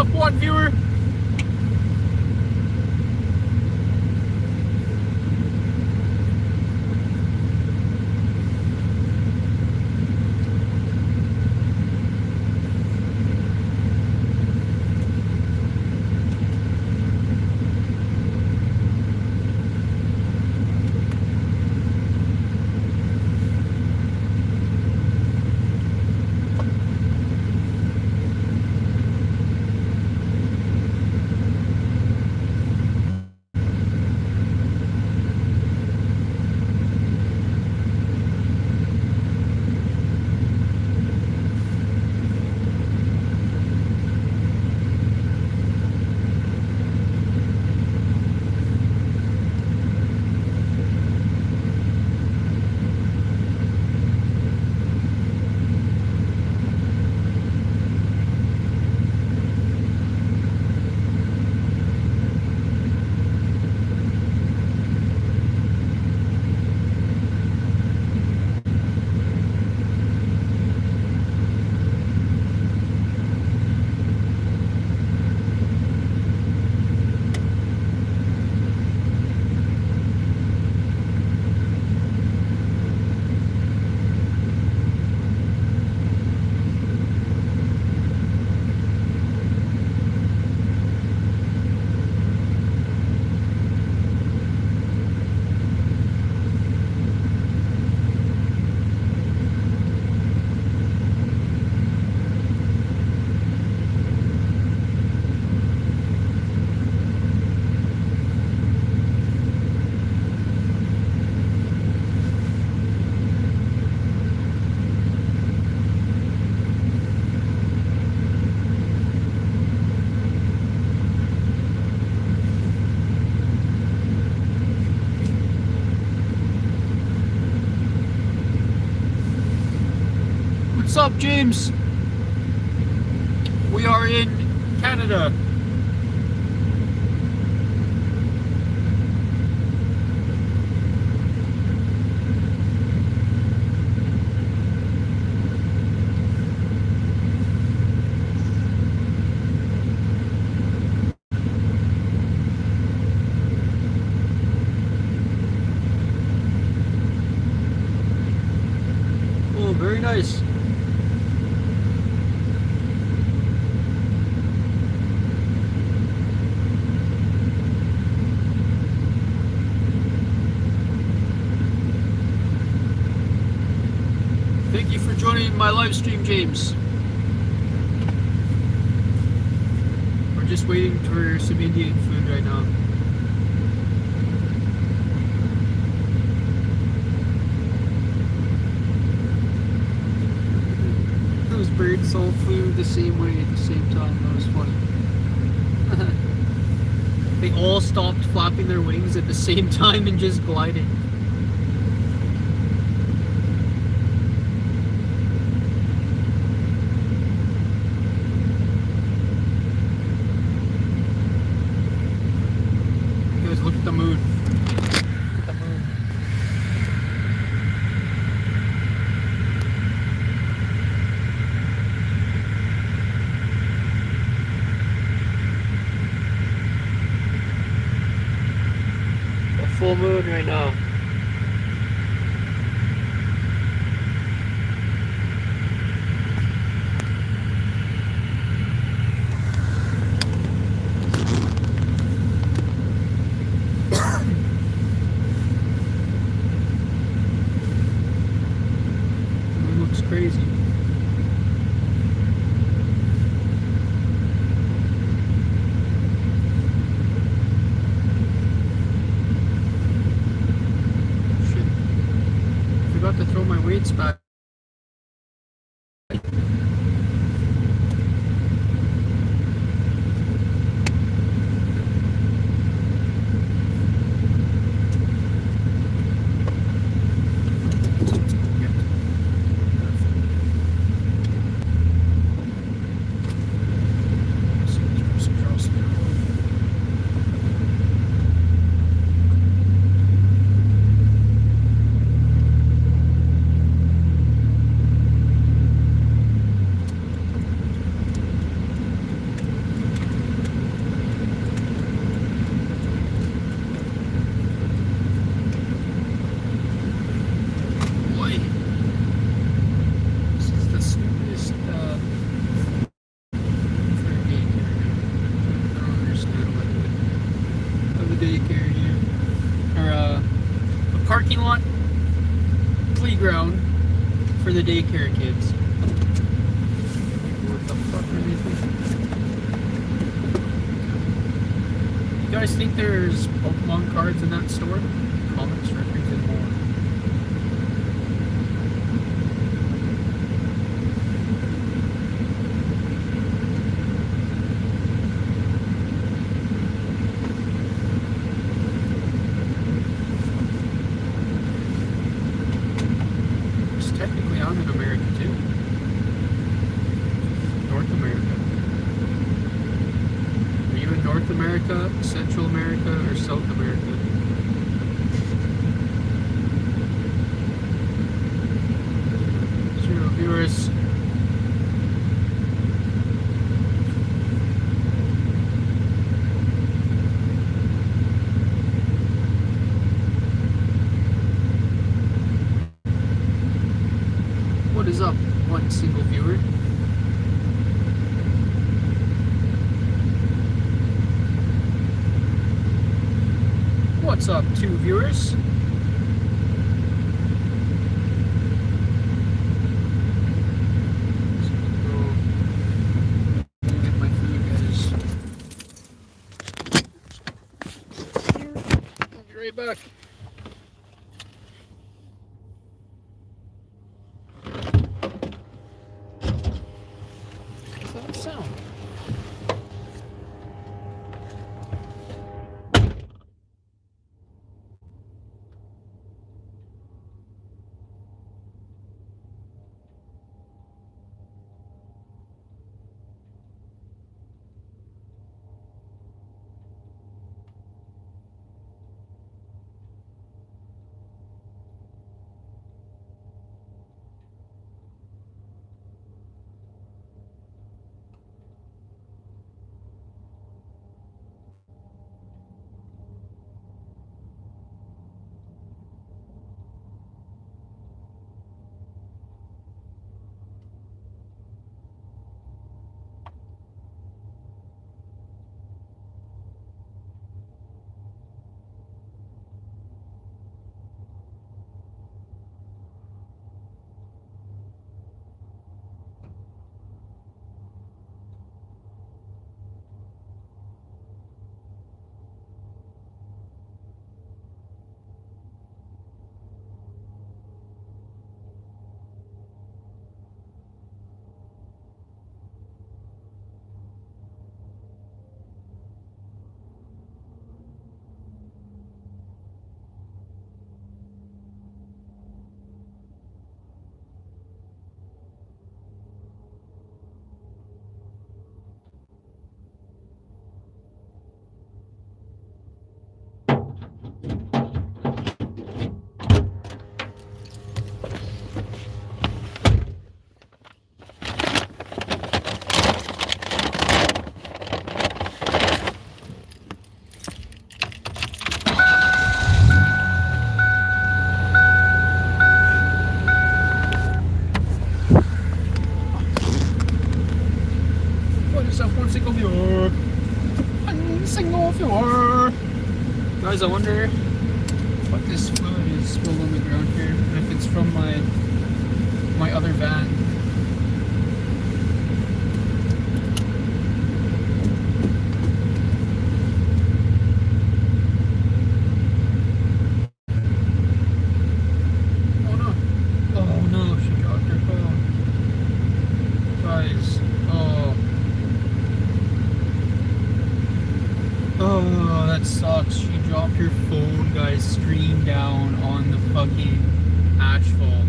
up, one viewer? What's up, James? We are in Canada. Oh, very nice. Thank you for joining my live stream, James. We're just waiting for some Indian food right now. Those birds all flew the same way at the same time. That was funny. They all stopped flapping their wings at the same time and just glided. Look at the moon. Look at the moon. A full moon right now. Crazy. the daycare kids. What the fuck are they thinking? You guys think there's Pokemon cards in that store? Comics, records, and more. Technically, I'm in America too. North America. Are you in North America, Central America, or South America? Zero viewers. What is up, one single viewer? What's up, two viewers? Get my food, guys. I'll be right back. What's that sound? Single viewer. One single viewer. Guys, I wonder what this fluid is spilled on the ground here, and if it's from my other van. Oh no. Oh no, she dropped her phone. Guys, oh, that sucks. She dropped her phone, guys, streamed down on the fucking asphalt.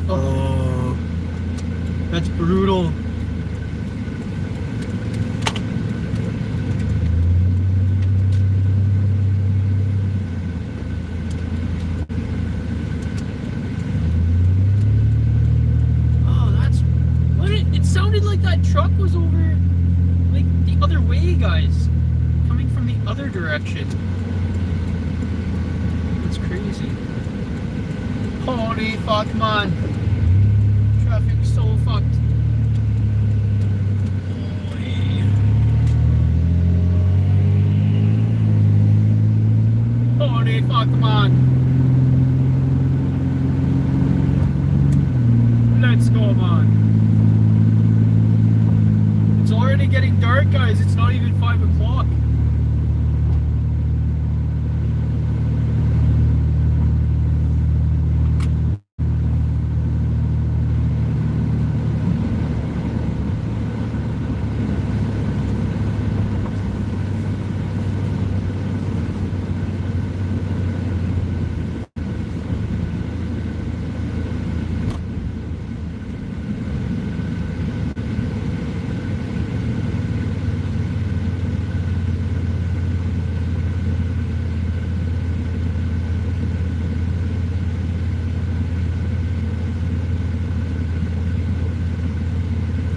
Oh, that's brutal. Oh, that's what it sounded like that truck was over like the other way, guys. Coming from the other direction. That's crazy. Holy fuck, man. Traffic's so fucked. Holy fuck, man. getting dark, guys. It's not even 5 o'clock.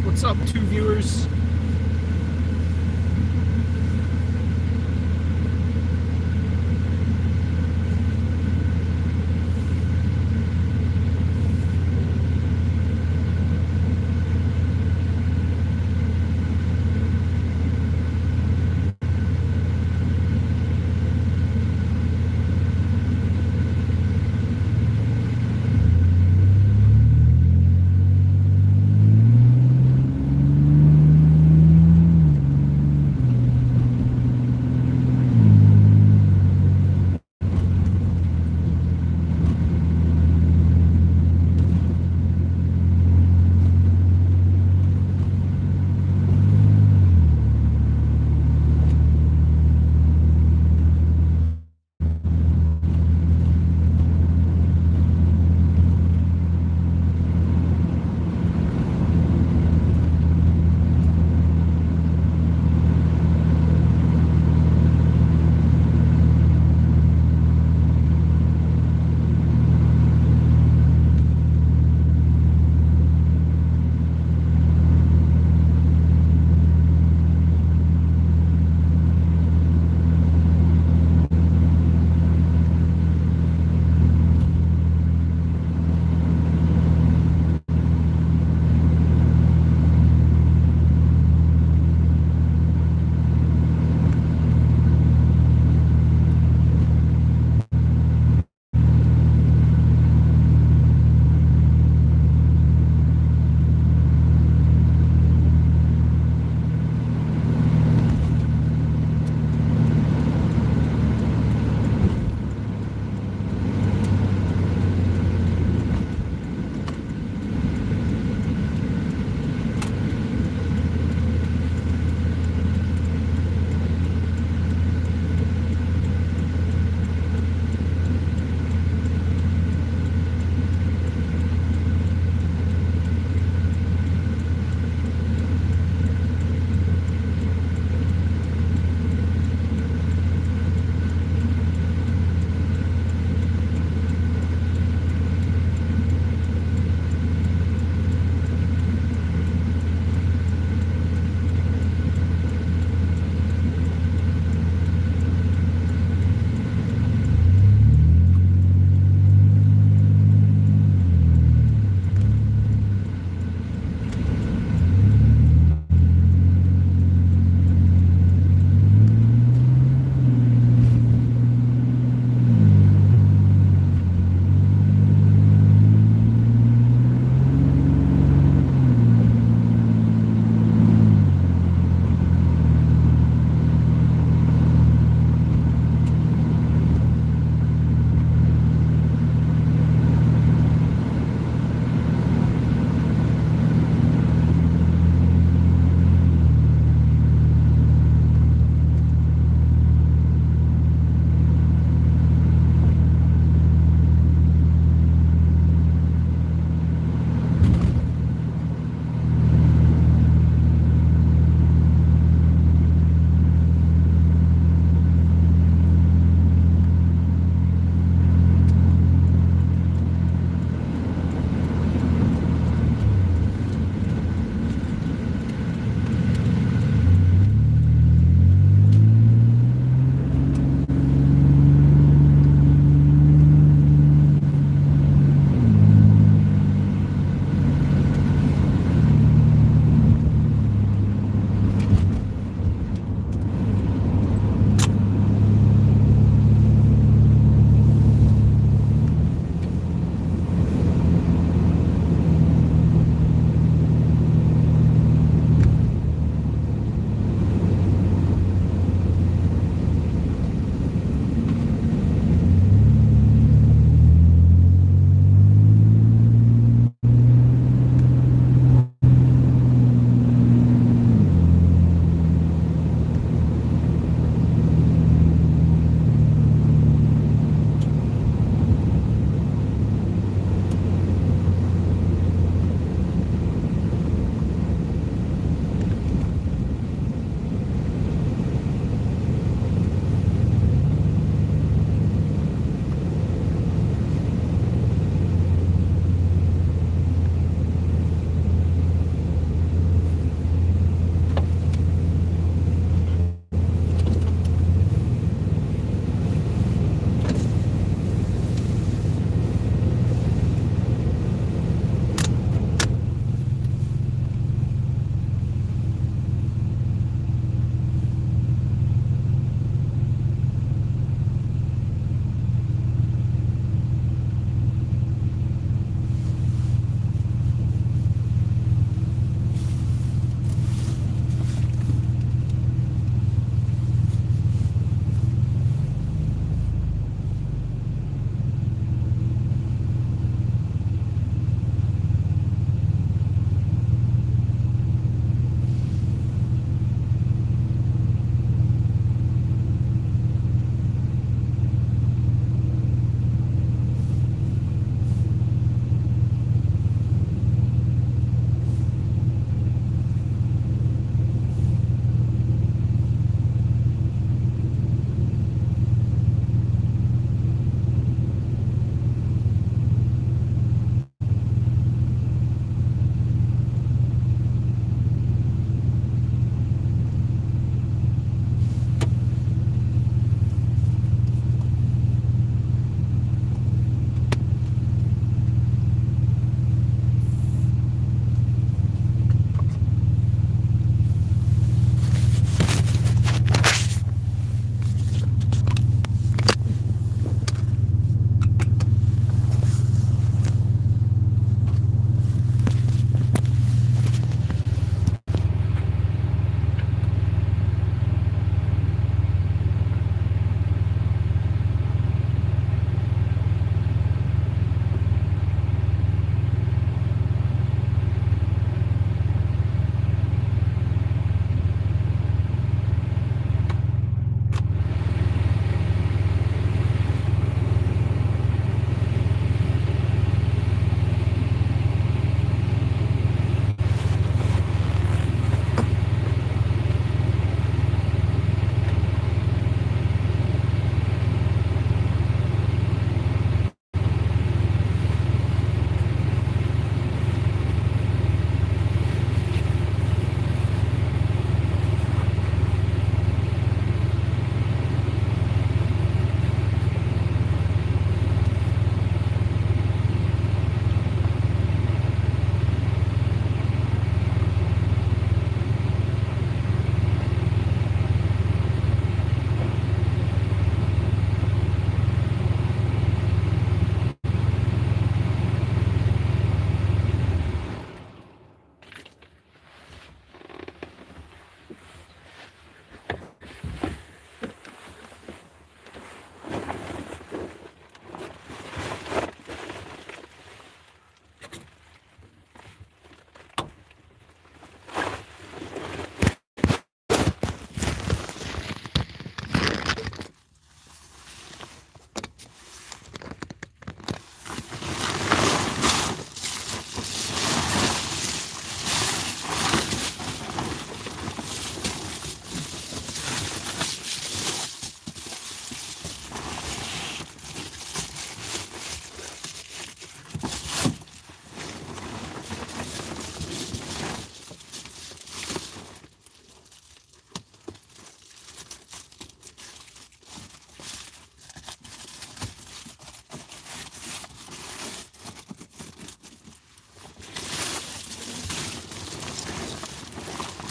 What's up, 2 viewers?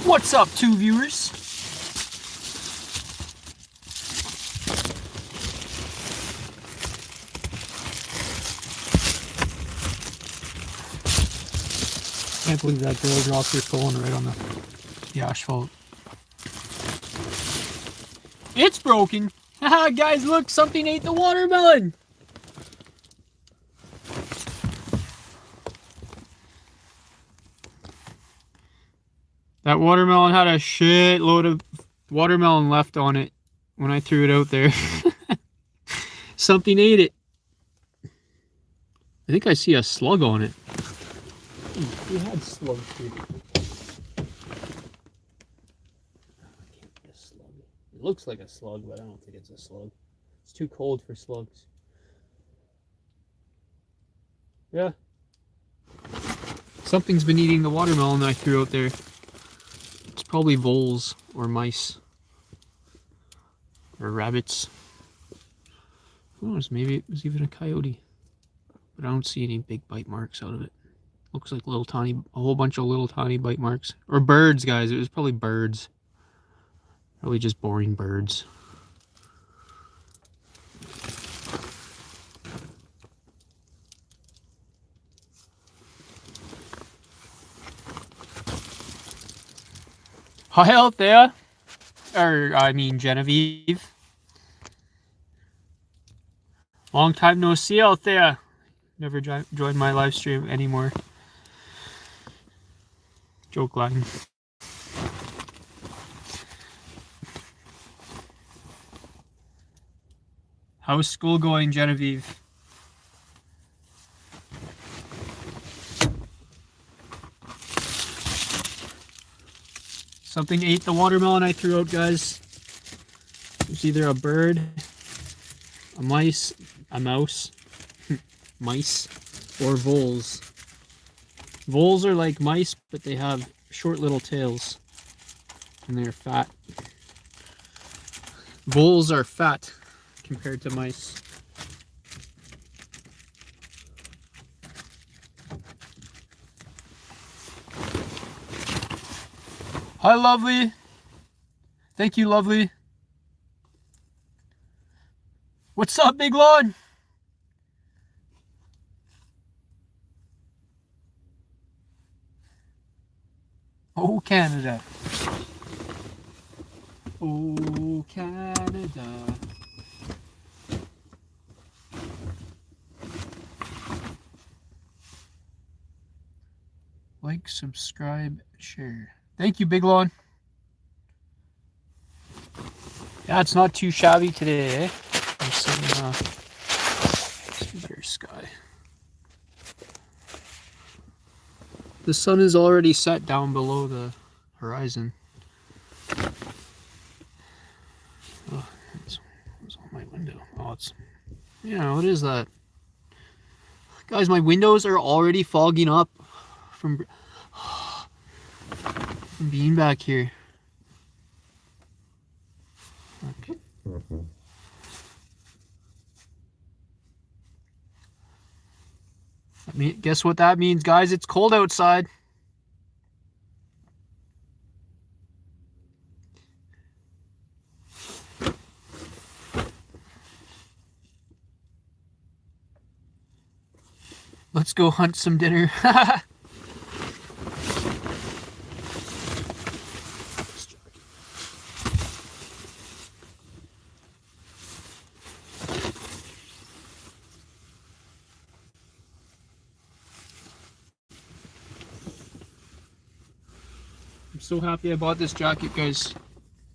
What's up, 2 viewers? Can't believe that girl dropped her phone right on the asphalt. It's broken. Haha, guys, look, something ate the watermelon. That watermelon had a shitload of watermelon left on it when I threw it out there. Something ate it. I think I see a slug on it. We had slugs here. It looks like a slug, but I don't think it's a slug. It's too cold for slugs. Yeah. Something's been eating the watermelon that I threw out there. It's probably voles or mice. Or rabbits. Who knows, maybe it was even a coyote. But I don't see any big bite marks out of it. Looks like little tiny, a whole bunch of little tiny bite marks. Or birds, guys. It was probably birds. Probably just boring birds. Hi out there. Or, I mean, Genevieve. Long time no see out there. Never joined my live stream anymore. Joke line. How's school going, Genevieve? Something ate the watermelon I threw out, guys. It's either a bird, a mouse, mice, or voles. Voles are like mice, but they have short little tails, and they're fat. Voles are fat compared to mice. Hi, Lovely. Thank you, Lovely. What's up, Big Lon? Oh, Canada. Oh, Canada. Like, subscribe, share. Thank you, Big Lon. Yeah, it's not too shabby today, eh? There's some clear sky. The sun is already set down below the horizon. Oh, it's on my window. Oh, it's... Yeah, what is that? Guys, my windows are already fogging up from being back here. Okay. Guess what that means, guys? It's cold outside. Let's go hunt some dinner. I'm so happy I bought this jacket, guys.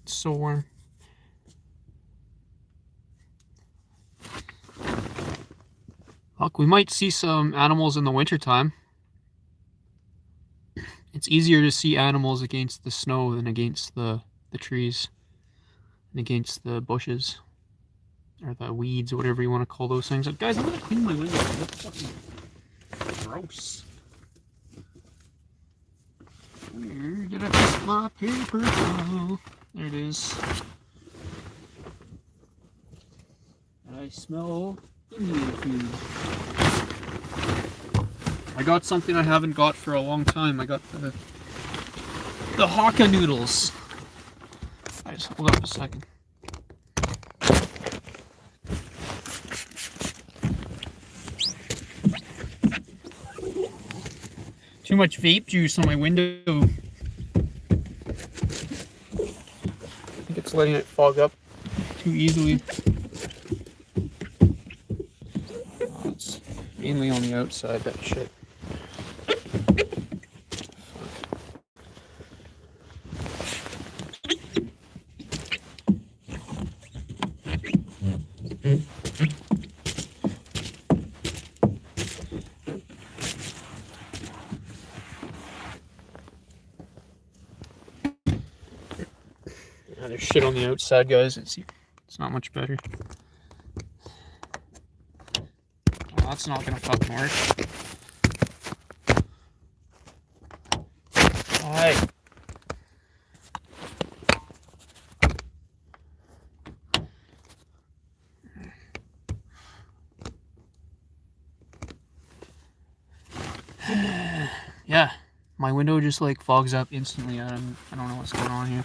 It's so warm. Look, we might see some animals in the wintertime. It's easier to see animals against the snow than against the trees and against the bushes or the weeds, or whatever you want to call those things. Guys, I'm gonna clean my window. That's fucking gross. Where did I put my paper towel? There it is. I smell Indian food. I got something I haven't got for a long time. I got the The Hakka noodles. Guys, hold up a second. Too much vape juice on my window. I think it's letting it fog up too easily. Oh, it's mainly on the outside, that shit. Yeah, there's shit on the outside, guys. It's not much better. Well, that's not gonna fucking work. Alright. Yeah, my window just like fogs up instantly. I don't know what's going on here.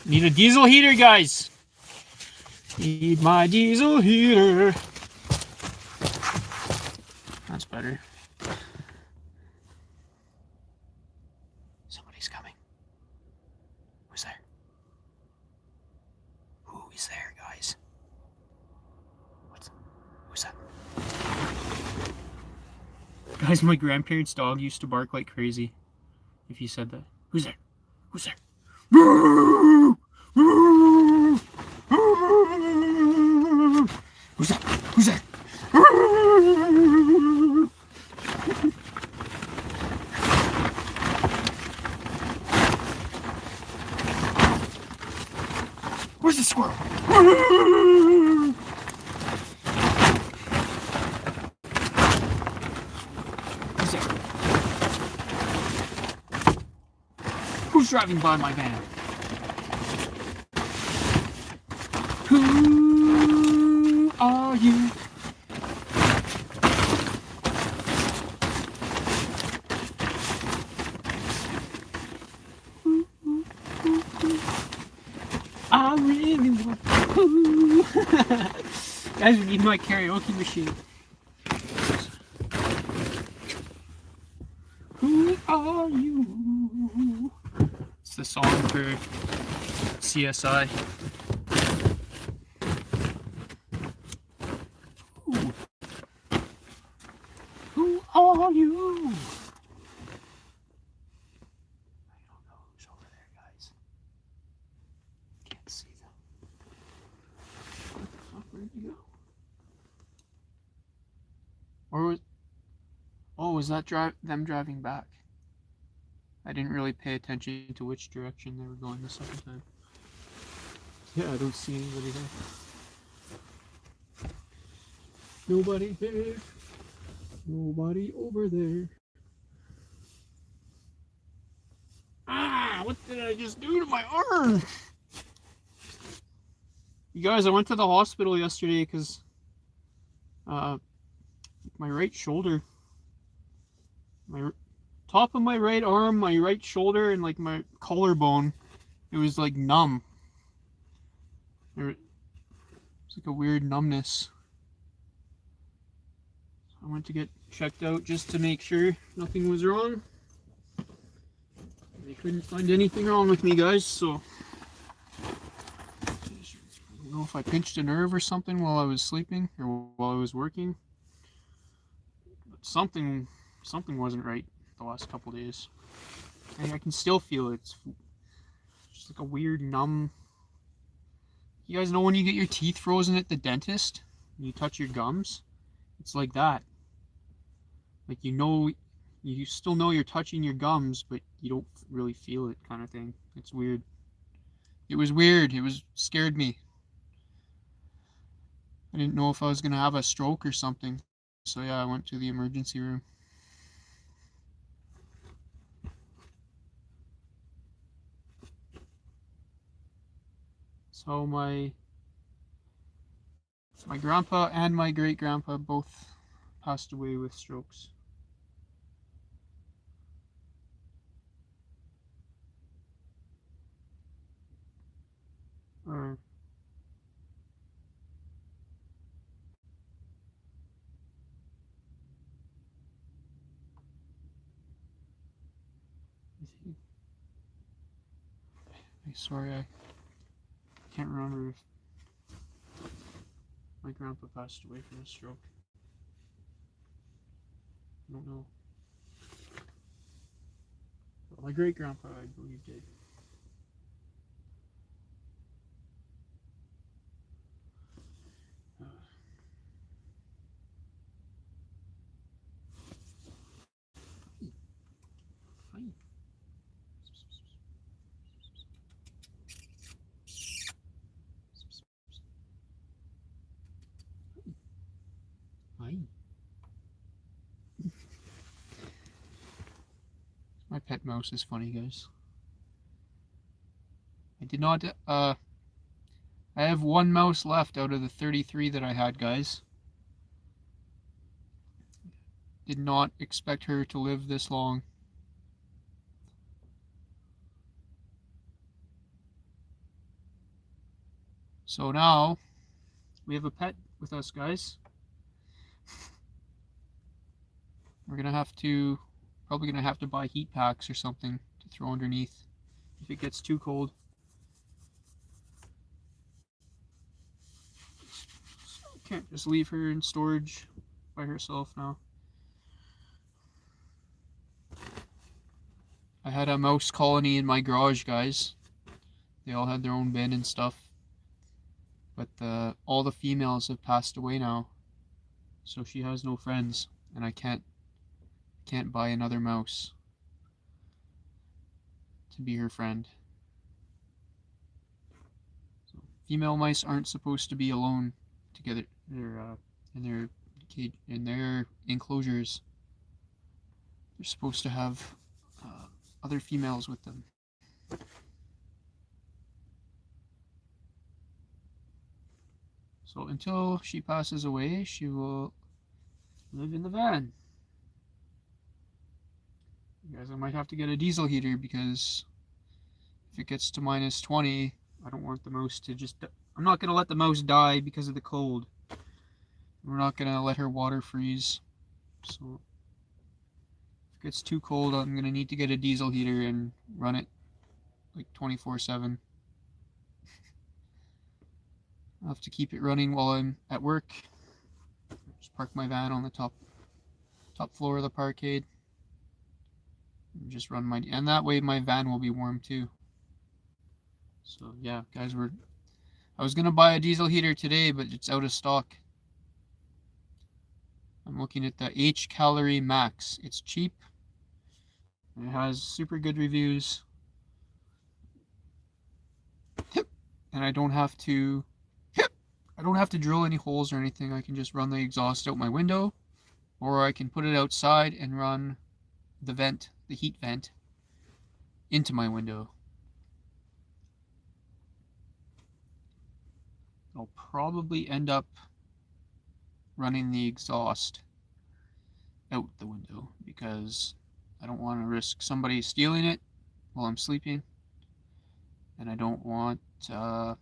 Need a diesel heater, guys. Need my diesel heater. That's better. Somebody's coming. Who's there? Who is there, guys? Who's that? Guys, my grandparents' dog used to bark like crazy if you said that. Who's there? Who's there? Who's that? Who's there? Where's the squirrel? Who's there? Who's driving by my van? Who are you? I really want you. Guys, we need my karaoke machine. Who are you? It's the song for CSI. Who are you? I don't know who's over there, guys. Can't see them. What the fuck? Where'd you go? Or was... Oh, was that them driving back? I didn't really pay attention to which direction they were going the second time. Yeah, I don't see anybody there. Nobody there. Nobody over there. Ah, what did I just do to my arm? You guys, I went to the hospital yesterday because my right shoulder, my top of my right arm, my right shoulder, and like my collarbone, it was like numb. It's like a weird numbness. I went to get checked out just to make sure nothing was wrong. They couldn't find anything wrong with me, guys, so I don't know if I pinched a nerve or something while I was sleeping or while I was working. But something wasn't right the last couple days. And I can still feel it. It's just like a weird numb. You guys know when you get your teeth frozen at the dentist and you touch your gums? It's like that. Like, you know, you still know you're touching your gums, but you don't really feel it, kind of thing. It's weird. It was weird. It scared me. I didn't know if I was gonna have a stroke or something. So yeah, I went to the emergency room. So my grandpa and my great grandpa both passed away with strokes. Or sorry, I can't remember if my grandpa passed away from a stroke. I don't know. But my great grandpa, I believe, did. Hi. Hi. My pet mouse is funny, guys. I did not, I have one mouse left out of the 33 that I had, guys. Did not expect her to live this long. So now, we have a pet with us, guys. We're gonna have to, probably gonna have to buy heat packs or something to throw underneath if it gets too cold. Can't just leave her in storage by herself now. I had a mouse colony in my garage, guys. They all had their own bin and stuff. But all the females have passed away now. So she has no friends, and I can't buy another mouse to be her friend. So, female mice aren't supposed to be alone together. They're in their enclosures. They're supposed to have other females with them. So until she passes away, she will live in the van. You guys, I might have to get a diesel heater because if it gets to minus 20, I don't want the mouse to just... I'm not going to let the mouse die because of the cold. We're not going to let her water freeze. So if it gets too cold, I'm going to need to get a diesel heater and run it like 24/7. I'll have to keep it running while I'm at work. Just park my van on the top floor of the parkade. And just run my... And that way my van will be warm too. So yeah, guys, I was going to buy a diesel heater today, but it's out of stock. I'm looking at the H Calorie Max. It's cheap. It has super good reviews. And I don't have to drill any holes or anything. I can just run the exhaust out my window, or I can put it outside and run the heat vent, into my window. I'll probably end up running the exhaust out the window because I don't want to risk somebody stealing it while I'm sleeping, and I don't want to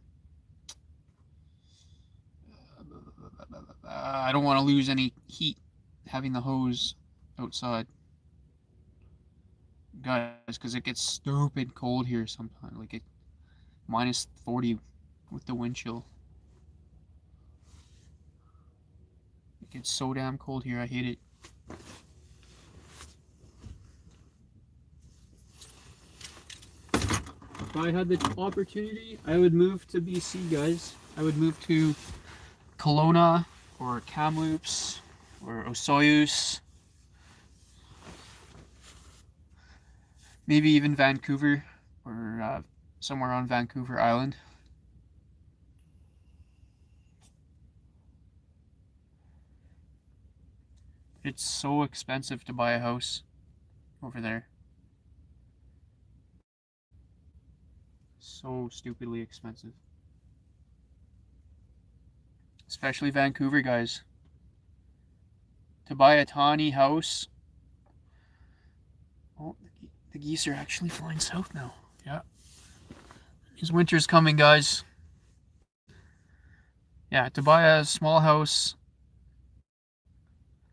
lose any heat having the hose outside, guys, because it gets stupid cold here sometimes, like it minus 40 with the wind chill. It gets so damn cold here, I hate it. If I had the opportunity, I would move to BC, guys. I would move to Kelowna or Kamloops or Osoyoos. Maybe even Vancouver or somewhere on Vancouver Island. It's so expensive to buy a house over there. So stupidly expensive. Especially Vancouver, guys. to buy a tiny house. Oh, the geese are actually flying south now. Yeah. His winter's coming, guys. Yeah, to buy a small house,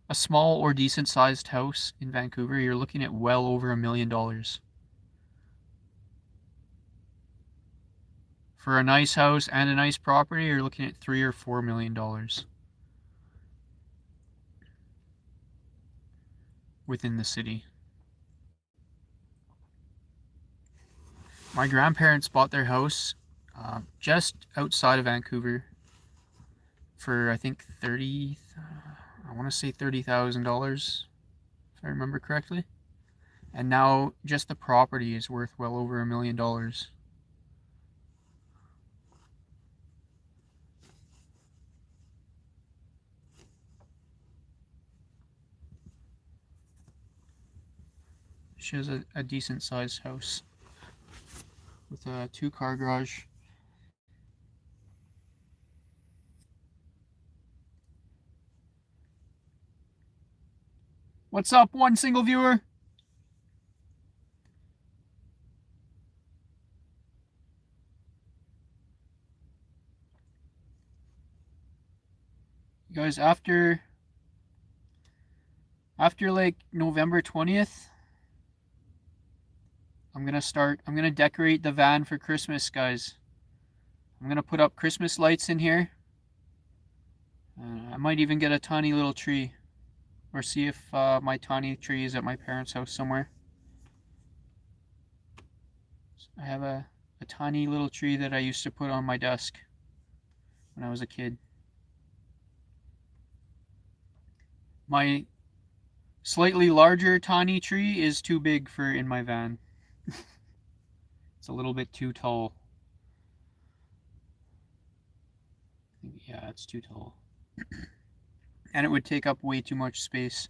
a small or decent sized house in Vancouver, you're looking at well over $1 million. For a nice house and a nice property, you're looking at $3 or $4 million within the city. My grandparents bought their house just outside of Vancouver for, I think, I want to say $30,000, if I remember correctly. And now just the property is worth well over $1 million. She has a decent sized house with a 2-car garage. What's up, one single viewer? You guys, after like November 20th, I'm gonna decorate the van for Christmas, guys. I'm gonna put up Christmas lights in here. I might even get a tiny little tree, or see if my tiny tree is at my parents' house somewhere. I have a tiny little tree that I used to put on my desk when I was a kid. My slightly larger tiny tree is too big for in my van. It's a little bit too tall. Yeah, it's too tall. And it would take up way too much space.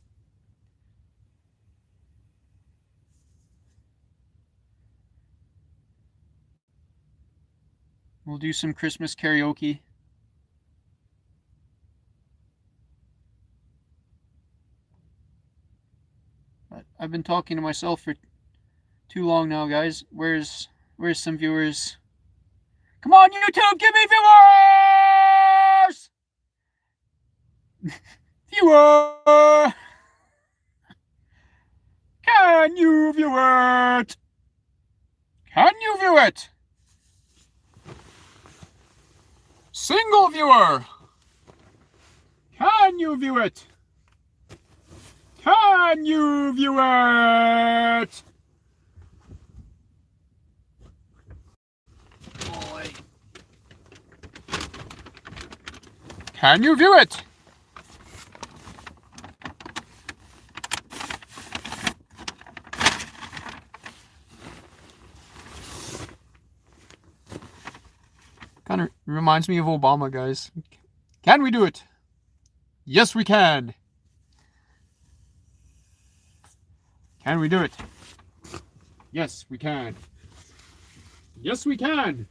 We'll do some Christmas karaoke. But I've been talking to myself for too long now, guys. Where's some viewers? Come on, YouTube, give me viewers! Viewer! Can you view it? Can you view it? Single viewer! Can you view it? Can you view it? Boy. Can you view it? Kind of reminds me of Obama, guys. Can we do it? Yes, we can. Can we do it? Yes, we can. Yes, we can.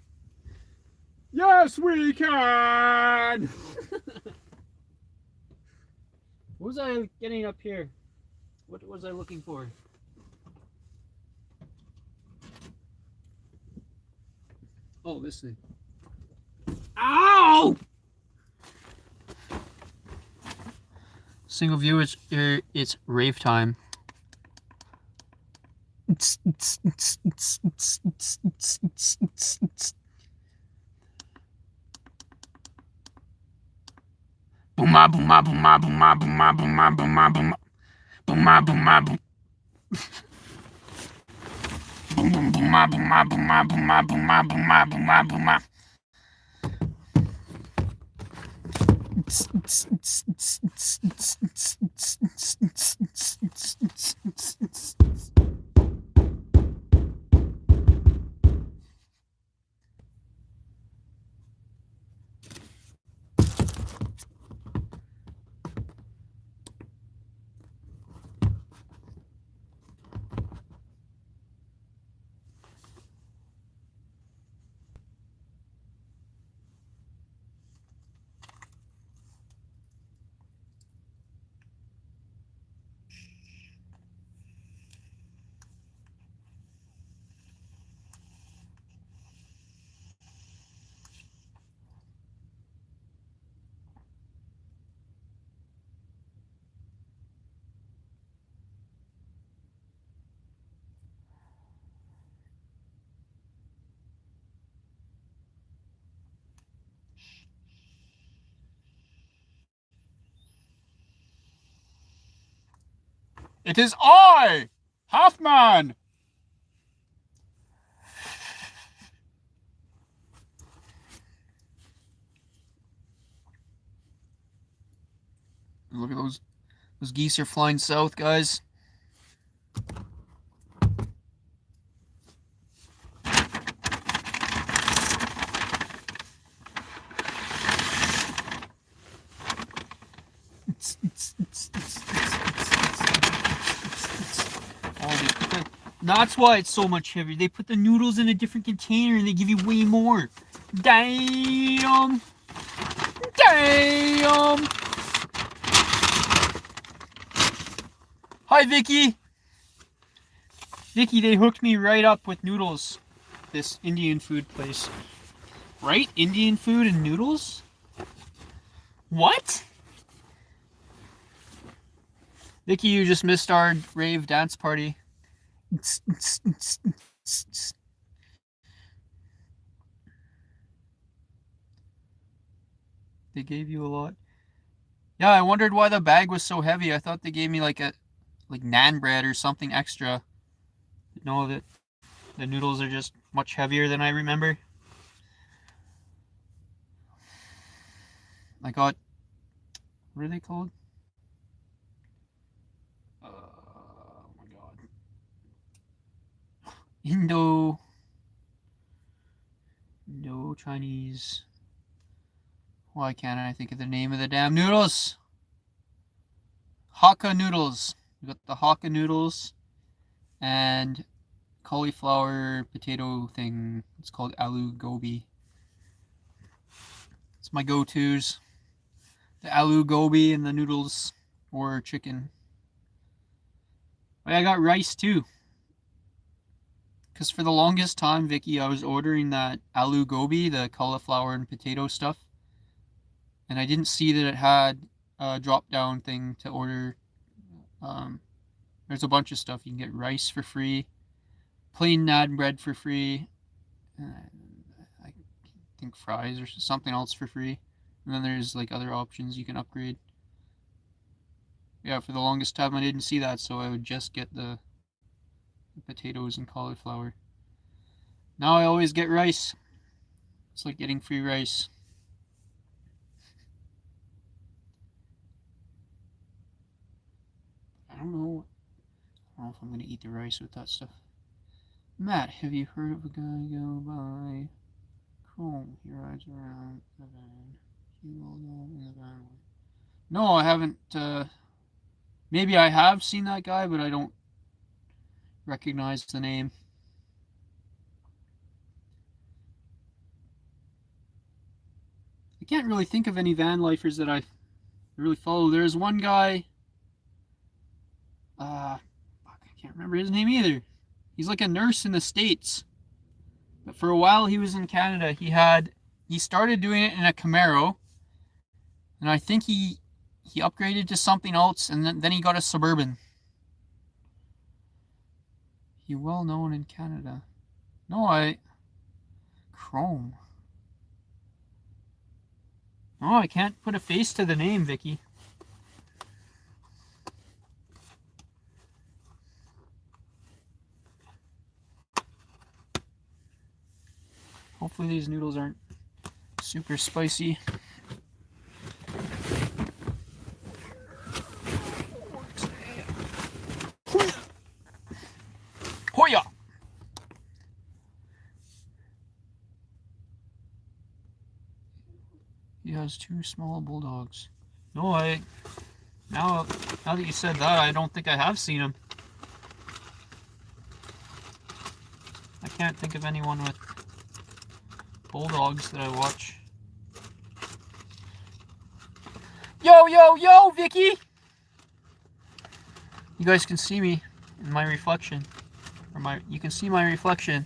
Yes, we can. What was I getting up here? What was I looking for? Oh, this thing. Ow! Single view, it's rave time. Booma booma booma booma booma booma booma booma booma booma boom. Boom boom booma booma booma booma booma booma booma booma. It is I, Halfman. Look at those geese are flying south, guys. That's why it's so much heavier. They put the noodles in a different container and they give you way more. Damn! Damn! Hi, Vicky! Vicky, they hooked me right up with noodles. This Indian food place. Right? Indian food and noodles? What? Vicky, you just missed our rave dance party. They gave you a lot. Yeah, I wondered why the bag was so heavy. I thought they gave me like naan bread or something extra. No, that the noodles are just much heavier than I remember. I got, what are they called? Oh my god. Indo Chinese. Why can't I think of the name of the damn noodles? Hakka noodles. We got the Hakka noodles and cauliflower potato thing. It's called aloo gobi. It's my go-tos. The aloo gobi and the noodles or chicken. But I got rice too. Because for the longest time, Vicky, I was ordering that aloo gobi, the cauliflower and potato stuff. And I didn't see that it had a drop-down thing to order. There's a bunch of stuff. You can get rice for free, plain naan bread for free, I think fries or something else for free. And then there's like other options you can upgrade. Yeah, for the longest time I didn't see that, so I would just get the potatoes and cauliflower. Now I always get rice. It's like getting free rice. I don't know if I'm going to eat the rice with that stuff. Matt, have you heard of a guy go by Chrome? He rides around the van. He will go in the van. No, I haven't. Maybe I have seen that guy, but I don't recognize the name. I can't really think of any van lifers that I really follow. There's one guy. I can't remember his name either. He's like a nurse in the States. But for a while he was in Canada. He started doing it in a Camaro. And I think he upgraded to something else, and then he got a Suburban. He well known in Canada. No, Chrome. No, I can't put a face to the name, Vicky. Hopefully these noodles aren't super spicy. Hoya! He has 2 small bulldogs. No, now that you said that, I don't think I have seen him. I can't think of anyone with bulldogs that I watch. Yo, Vicky! You guys can see me in my reflection. You can see my reflection.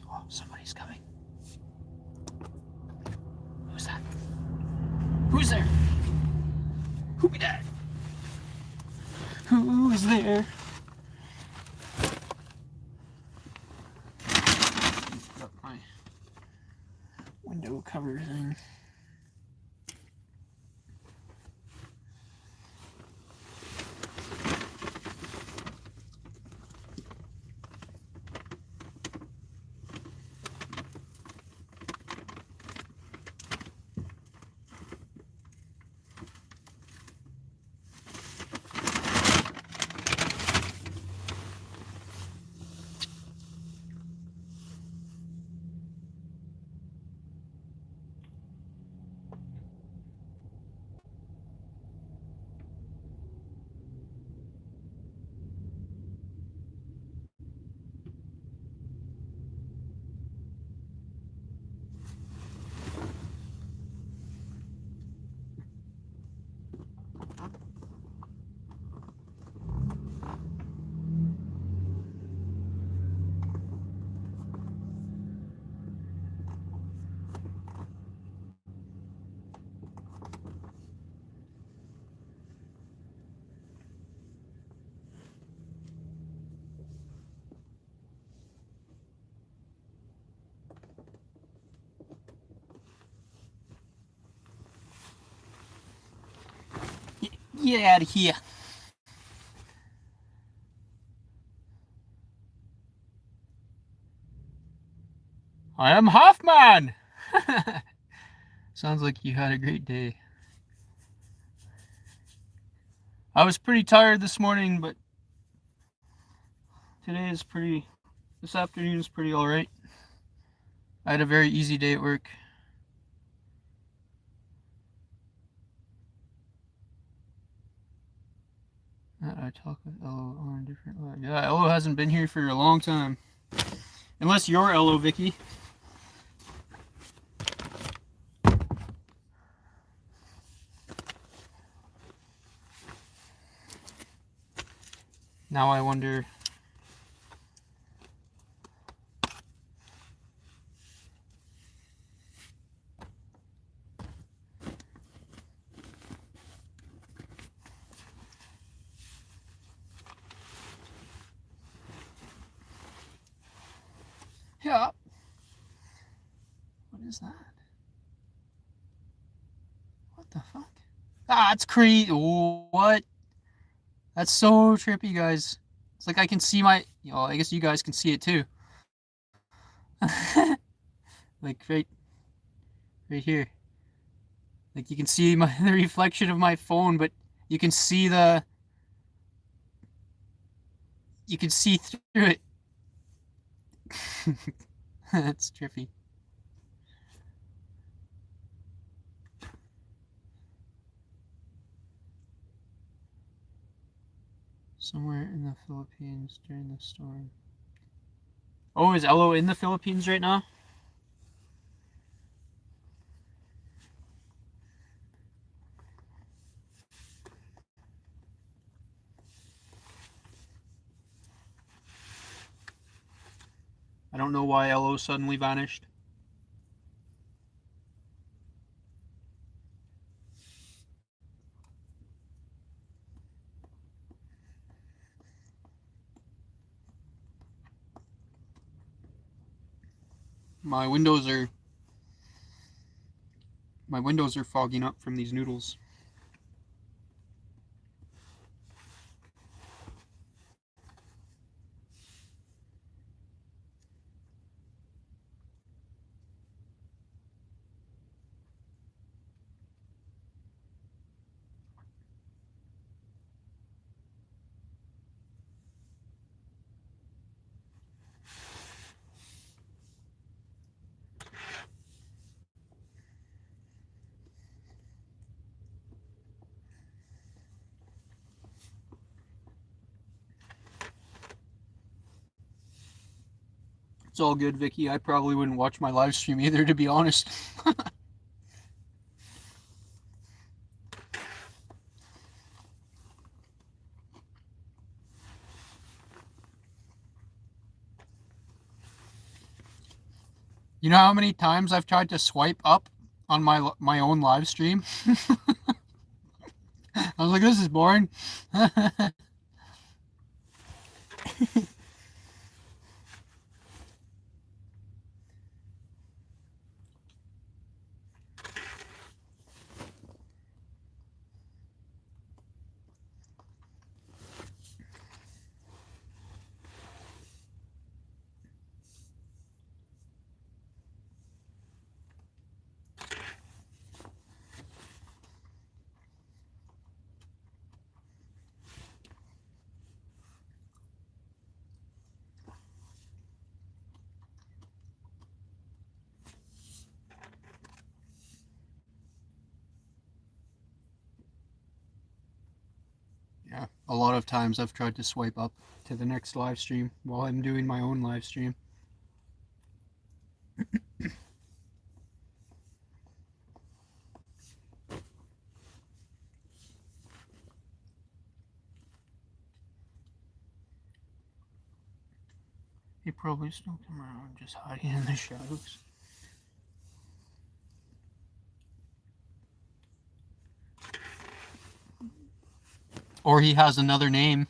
Oh, somebody's coming. Who's that? Who's there? Who be that? Who is there? Got my window cover thing. Get out of here. I am Hoffman. Sounds like you had a great day. I was pretty tired this morning, but this afternoon is pretty alright. I had a very easy day at work. I talk with Elo on a different line. Yeah, Elo hasn't been here for a long time. Unless you're Elo, Vicky. Now I wonder... Yeah. What is that? What the fuck? Ah, it's Creed. What? That's so trippy, guys. It's like I can see my... I guess you guys can see it too. Like right here. Like you can see the reflection of my phone, but you can see through it. That's trippy. Somewhere in the Philippines during the storm. Oh, is Elo in the Philippines right now? I don't know why Elo suddenly vanished. My windows are fogging up from these noodles. It's all good, Vicky. I probably wouldn't watch my live stream either, to be honest. You know how many times I've tried to swipe up on my own live stream? I was like, this is boring. Yeah, a lot of times I've tried to swipe up to the next live stream while I'm doing my own live stream. He probably still come around, just hiding in the shadows. Or he has another name.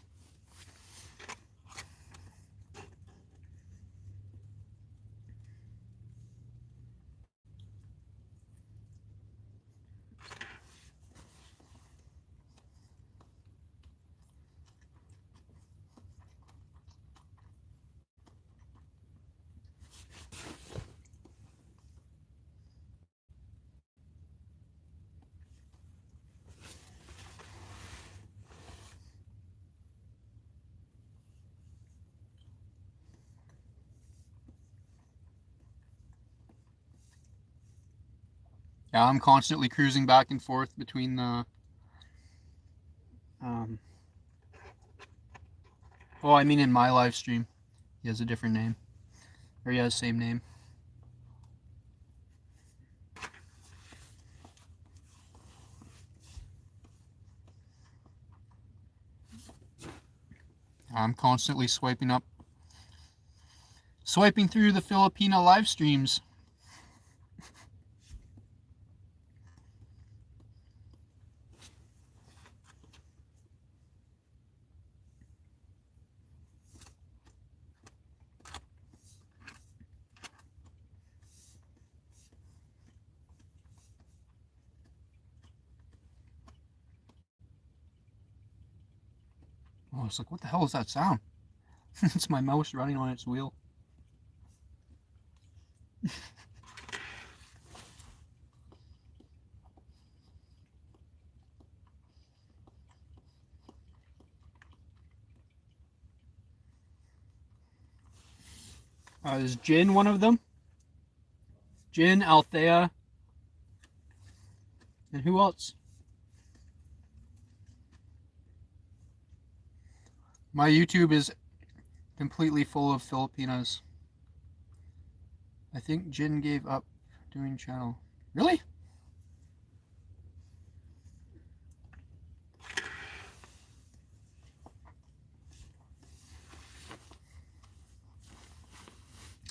Yeah, I'm constantly cruising back and forth between the oh, I mean in my live stream. He has a different name. Or he has the same name. I'm constantly swiping through the Filipina live streams. Oh, it's like, what the hell is that sound? It's my mouse running on its wheel. Is Jin one of them? Jin, Althea, and who else? My YouTube is completely full of Filipinas. I think Jin gave up doing channel. Really?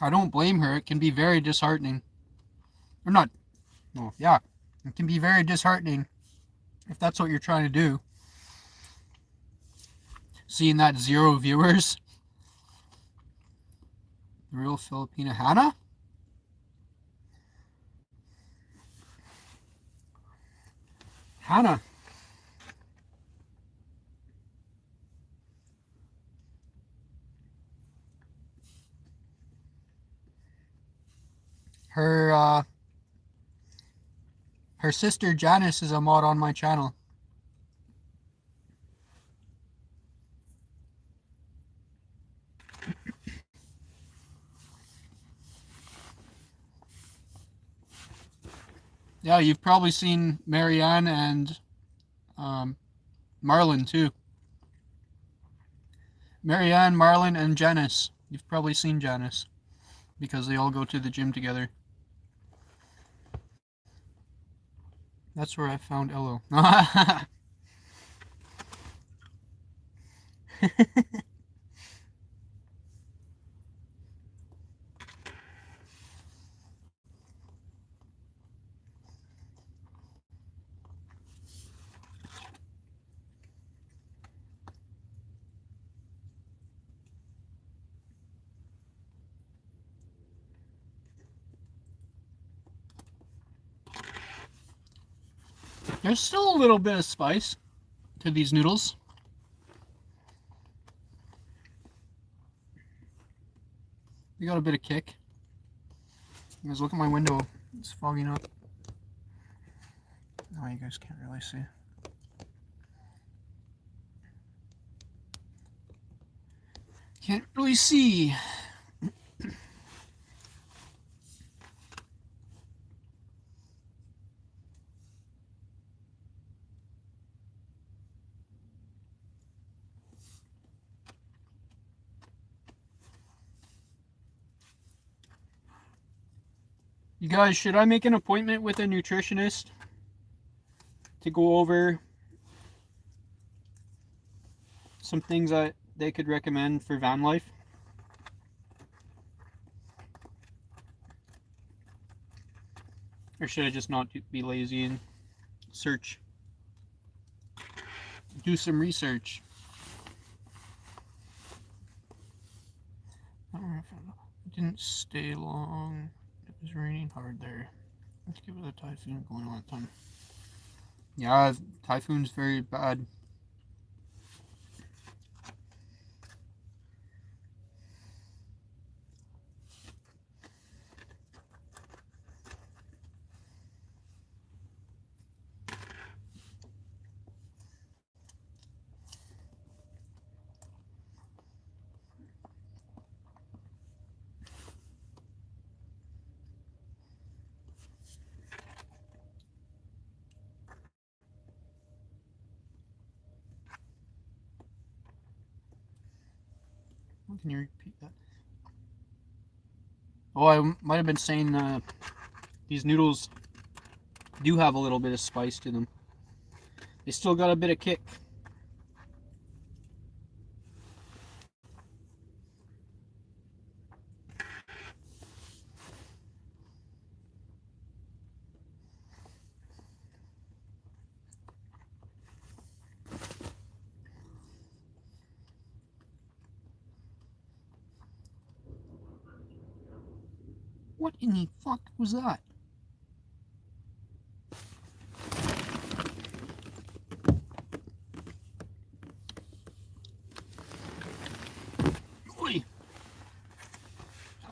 I don't blame her. It can be very disheartening. Or not. No, yeah. It can be very disheartening if that's what you're trying to do. Seeing that 0 viewers. The real Filipina. Hannah? Hannah. Her sister Janice is a mod on my channel. Yeah, you've probably seen Marianne and Marlon too. Marianne, Marlon, and Janice. You've probably seen Janice because they all go to the gym together. That's where I found Elo. There's still a little bit of spice to these noodles. They got a bit of kick. You guys look at my window. It's fogging up. Oh, you guys can't really see. Can't really see. You guys, should I make an appointment with a nutritionist to go over some things that they could recommend for van life? Or should I just not be lazy and search? Do some research. It didn't stay long. It was raining hard there. Let's give it a typhoon going on at the time. Yeah, typhoon's very bad. Can you repeat that? Oh, I might have been saying these noodles do have a little bit of spice to them. They still got a bit of kick. What in the fuck was that? Oi!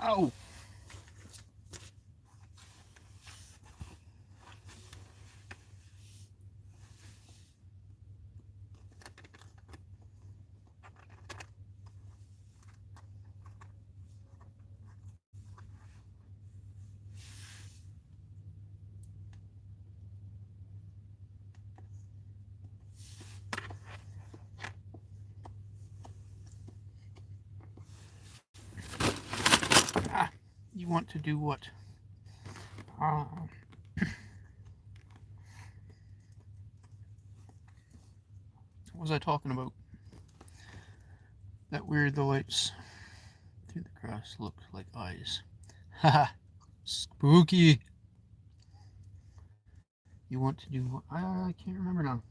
Ow! Ah, you want to do what? What was I talking about? That weird, the lights through the grass look like eyes. Haha, spooky. You want to do what? I can't remember now.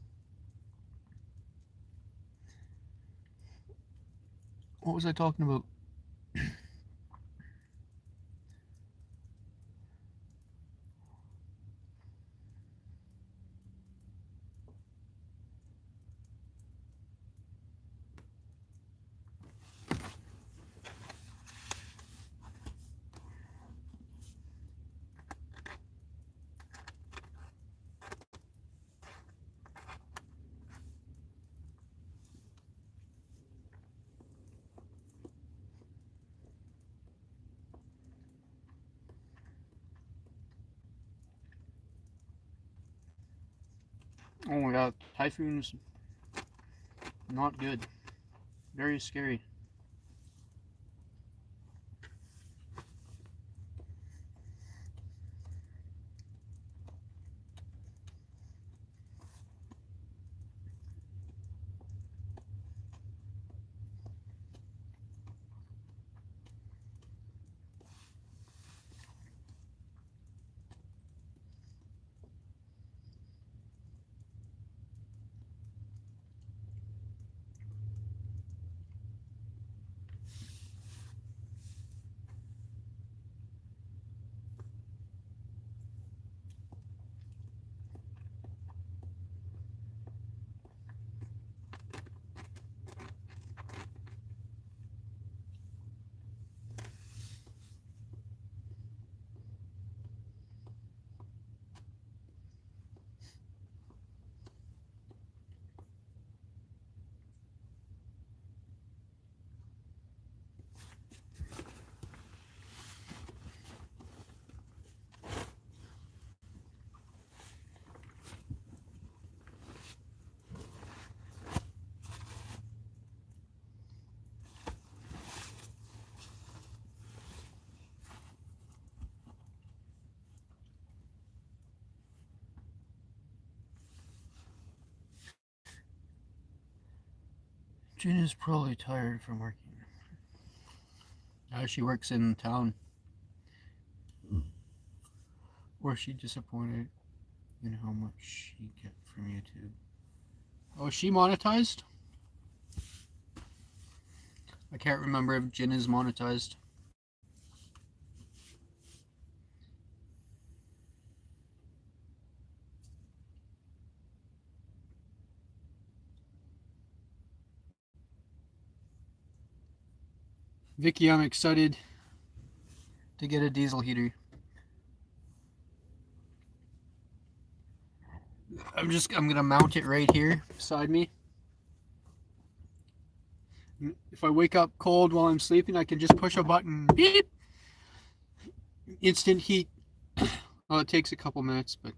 What was I talking about? Oh my god, typhoons, not good. Very scary. Jen is probably tired from working. She works in town. Or is she disappointed in how much she get from YouTube? Oh, is she monetized? I can't remember if Jin is monetized. Vicky, I'm excited to get a diesel heater. I'm gonna mount it right here beside me. If I wake up cold while I'm sleeping, I can just push a button. Beep! Instant heat. Well, it takes a couple minutes, but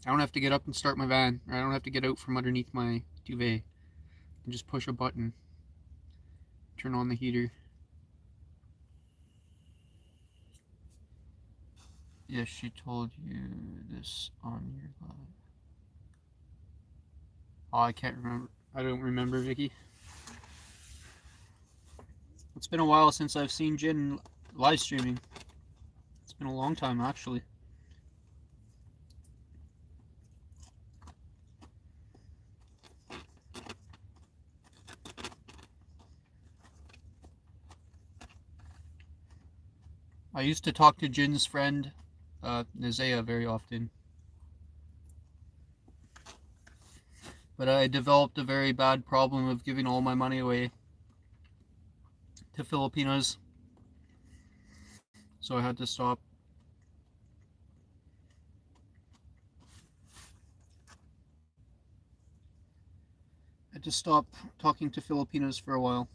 I don't have to get up and start my van, or I don't have to get out from underneath my duvet. I can just push a button Turn on the heater. Yes, she told you this on your live. Oh, I can't remember. I don't remember, Vicky. It's been a while since I've seen Jin live streaming. It's been a long time, actually. I used to talk to Jin's friend, Nizea, very often. But I developed a very bad problem of giving all my money away to Filipinos. So I had to stop. I had to stop talking to Filipinos for a while.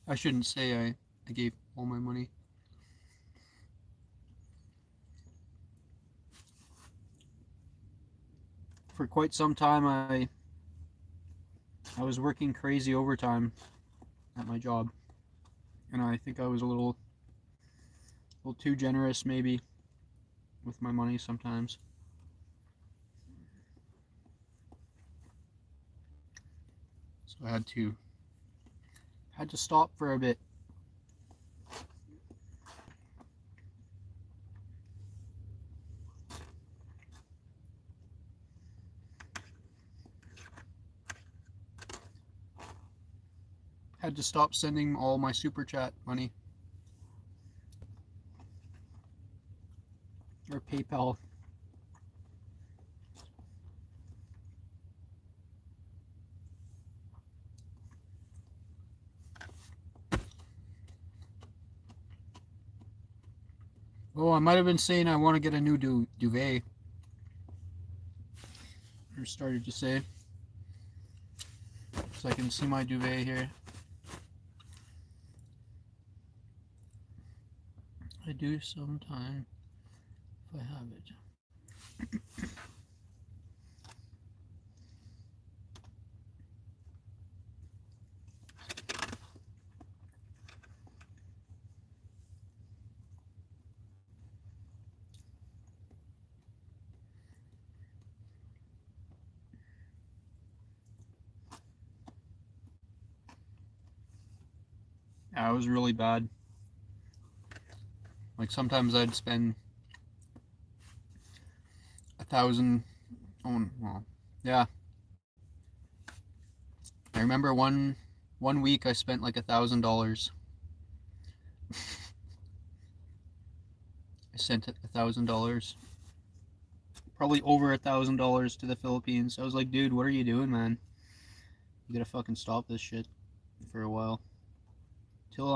I shouldn't say I gave all my money. For quite some time, I was working crazy overtime at my job, and I think I was a little too generous, maybe, with my money sometimes. So I had to stop for a bit. Had to stop sending all my super chat money or PayPal. Oh, I might have been saying I want to get a new duvet. I started to say. So I can see my duvet here. I do sometime if I have it. Yeah, it was really bad. Like sometimes I'd spend 1,000. Oh well, yeah. I remember one week I spent like $1,000. I sent $1,000, probably over $1,000 to the Philippines. I was like, dude, what are you doing, man? You gotta fucking stop this shit for a while. Till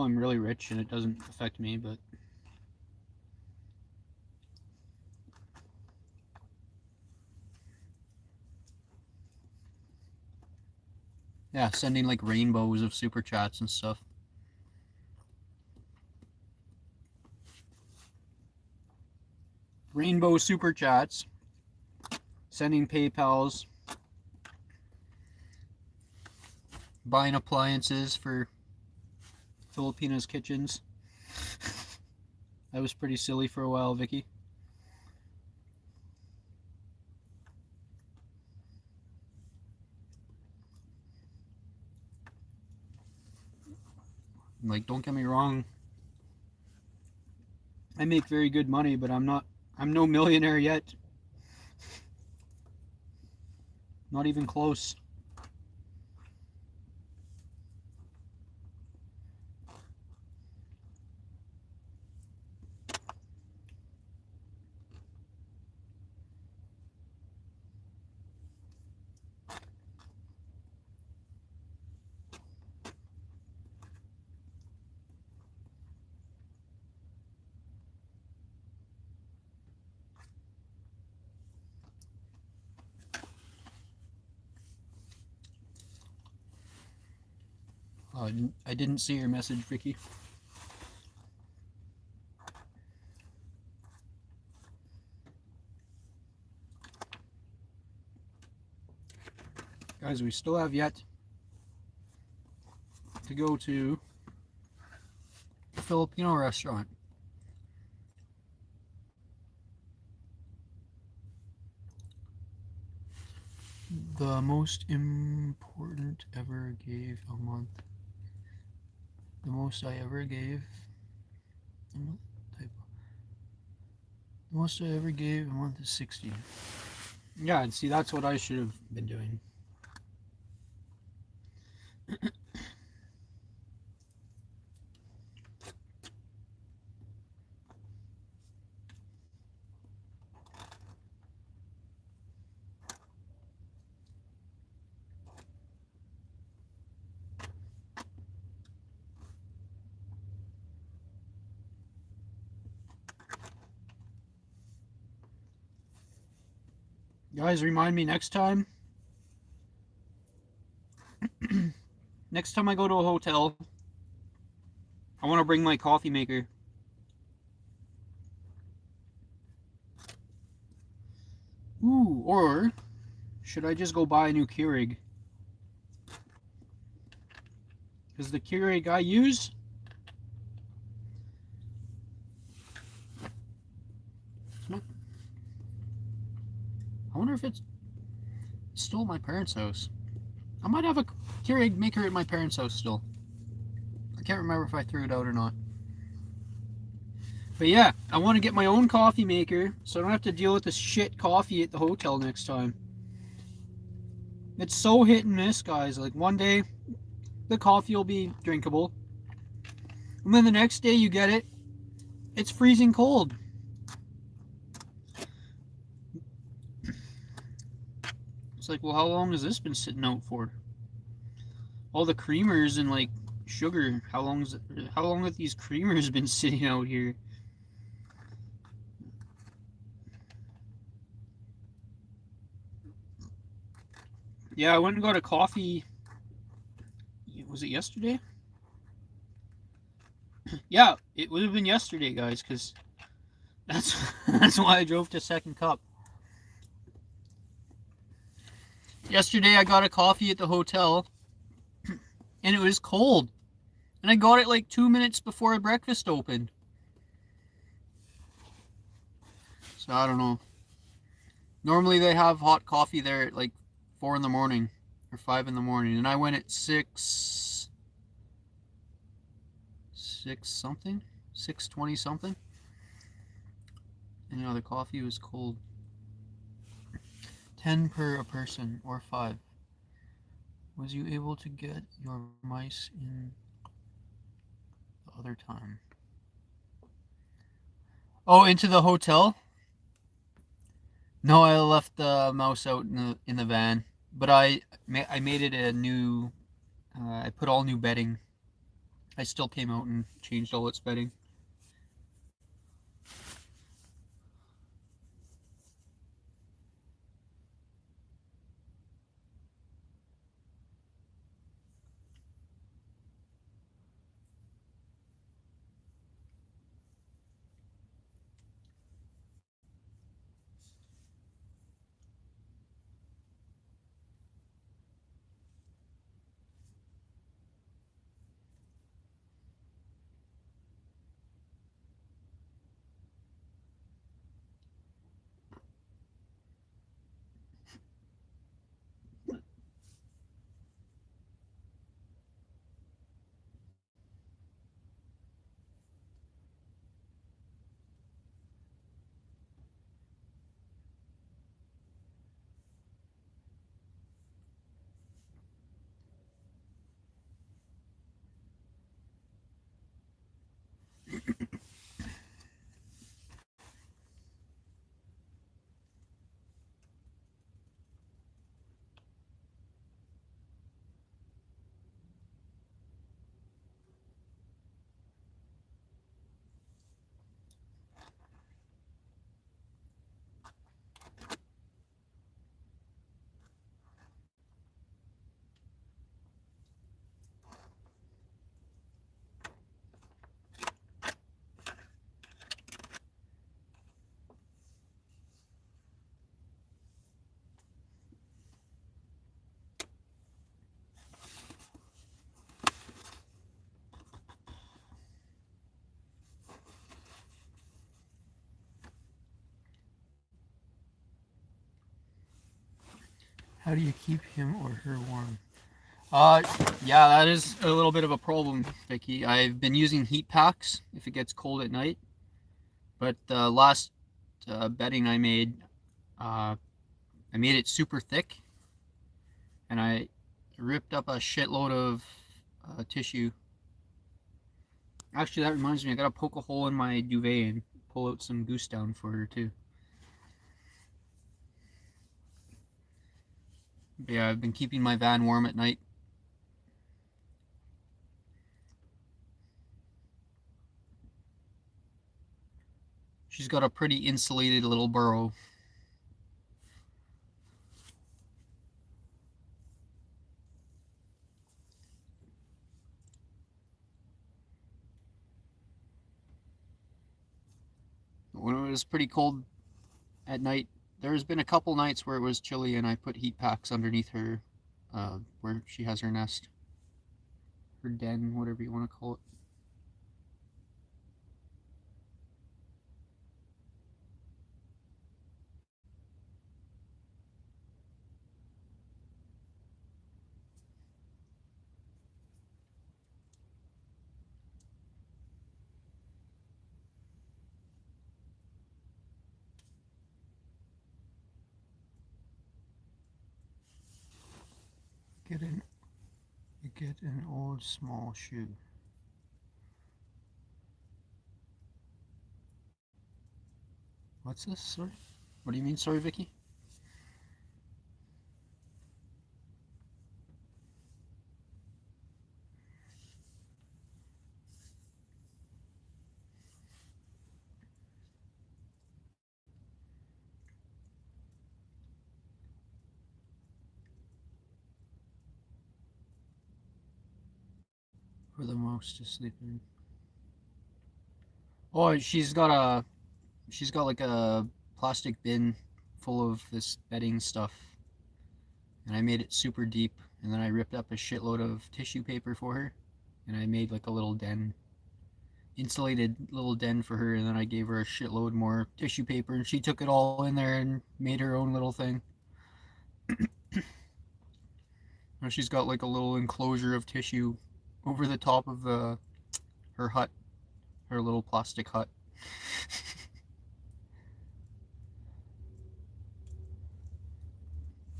I'm really rich and it doesn't affect me, but yeah, sending like rainbows of super chats and stuff. Rainbow super chats, sending PayPals, buying appliances for Filipinos kitchens. That was pretty silly for a while, Vicky. Like, don't get me wrong, I make very good money, but I'm no millionaire yet. Not even close. I didn't see your message, Vicky. Guys, we still have yet to go to a Filipino restaurant. The most important ever gave a month. The most I ever gave. The most I ever gave a month is 60. Yeah, and see, that's what I should have been doing. Guys, remind me next time. Next time I go to a hotel, I want to bring my coffee maker. Ooh, or should I just go buy a new Keurig? Because the Keurig I use, I wonder if it's still at my parents' house. I might have a Keurig maker at my parents' house still. I can't remember if I threw it out or not. But yeah, I want to get my own coffee maker so I don't have to deal with this shit coffee at the hotel next time. It's so hit and miss, guys. Like, one day, the coffee will be drinkable. And then the next day you get it, it's freezing cold. It's like, well, how long has this been sitting out for? All the creamers and, like, sugar. How long have these creamers been sitting out here? Yeah, I went and got a coffee. Was it yesterday? Yeah, it would have been yesterday, guys, because that's why I drove to Second Cup. Yesterday I got a coffee at the hotel, and it was cold. And I got it like 2 minutes before breakfast opened. So I don't know. Normally they have hot coffee there at like 4 in the morning or 5 in the morning, and I went at 6 something, 6:20 something, and you know the coffee was cold. 10 per a person or 5. Was you able to get your mice in the other time? Oh, into the hotel? No, I left the mouse out in the van, but I made it a new. I put all new bedding. I still came out and changed all its bedding. How do you keep him or her warm? Uh, yeah, that is a little bit of a problem, Vicky. I've been using heat packs if it gets cold at night, but the last bedding uh, I made it super thick, and I ripped up a shitload of tissue. Actually, that reminds me, I gotta poke a hole in my duvet and pull out some goose down for her too. But yeah, I've been keeping my van warm at night. She's got a pretty insulated little burrow. When it was pretty cold at night, there's been a couple nights where it was chilly and I put heat packs underneath her, where she has her nest, her den, whatever you want to call it. Get an get an old small shoe. What's this? Sorry. What do you mean? Sorry, Vicky. For the most to sleep in. Oh, she's got like a plastic bin full of this bedding stuff, and I made it super deep, and then I ripped up a shitload of tissue paper for her, and I made like a little den, insulated little den for her, and then I gave her a shitload more tissue paper, and she took it all in there and made her own little thing. Now she's got like a little enclosure of tissue over the top of the her hut, her little plastic hut.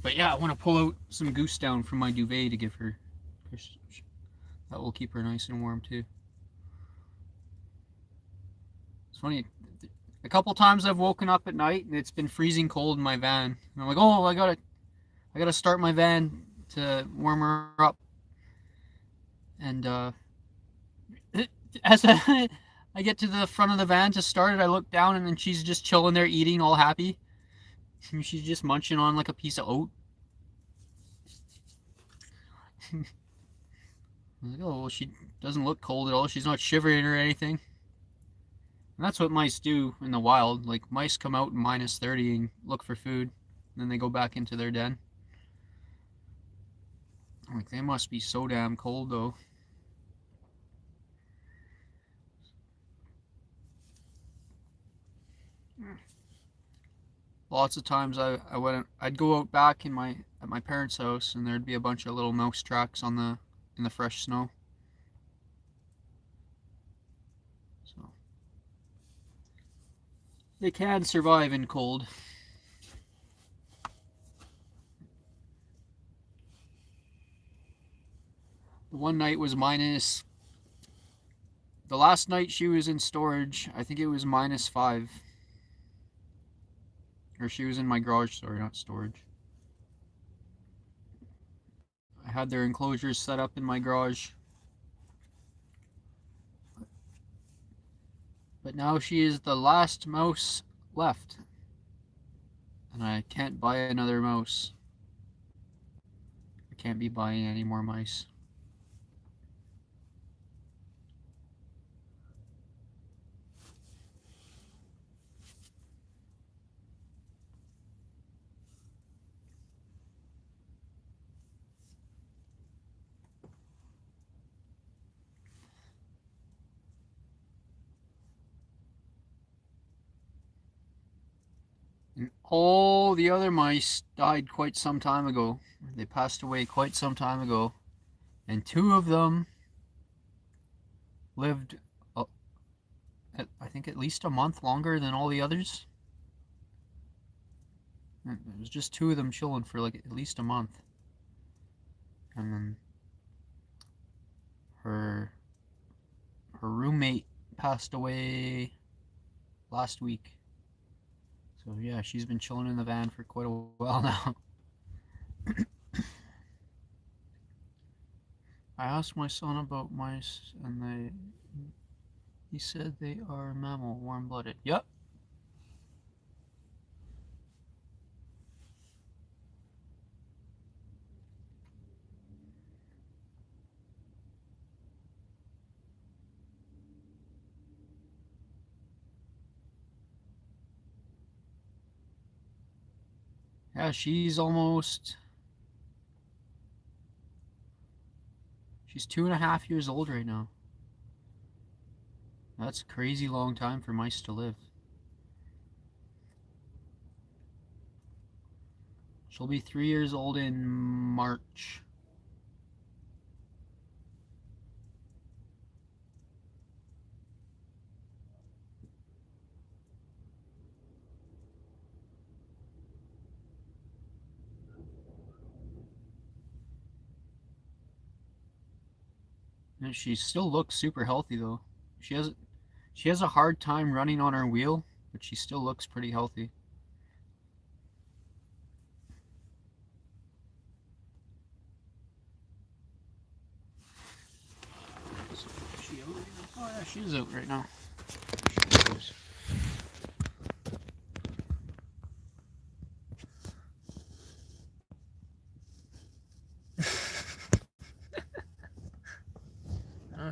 But yeah, I want to pull out some goose down from my duvet to give her. That will keep her nice and warm too. It's funny. A couple times I've woken up at night and it's been freezing cold in my van. And I'm like, oh, I gotta start my van to warm her up. And as I get to the front of the van to start it, I look down and then she's just chilling there eating, all happy. She's just munching on like a piece of oat. I'm like, oh, well, she doesn't look cold at all. She's not shivering or anything. And that's what mice do in the wild. Like, mice come out in minus 30 and look for food. And then they go back into their den. Like, they must be so damn cold, though. Lots of times I'd go out back at my parents' house, and there'd be a bunch of little mouse tracks in the fresh snow. So they can survive in cold. The one night was minus. The last night she was in storage, I think it was -5. Or she was in my garage, sorry, not storage. I had their enclosures set up in my garage. But now she is the last mouse left. And I can't buy another mouse. I can't be buying any more mice. And all the other mice died quite some time ago. They passed away quite some time ago. And 2 of them lived, I think, at least a month longer than all the others. It was just 2 of them chilling for like at least a month. And then her roommate passed away last week. So yeah, she's been chilling in the van for quite a while now. I asked my son about mice, and he said they are mammal, warm-blooded. Yep. Yeah, she's 2.5 years old right now. That's a crazy long time for mice to live. She'll be 3 years old in March. And she still looks super healthy though. She has a hard time running on her wheel, but she still looks pretty healthy. So she out right now? Oh yeah, she's out right now.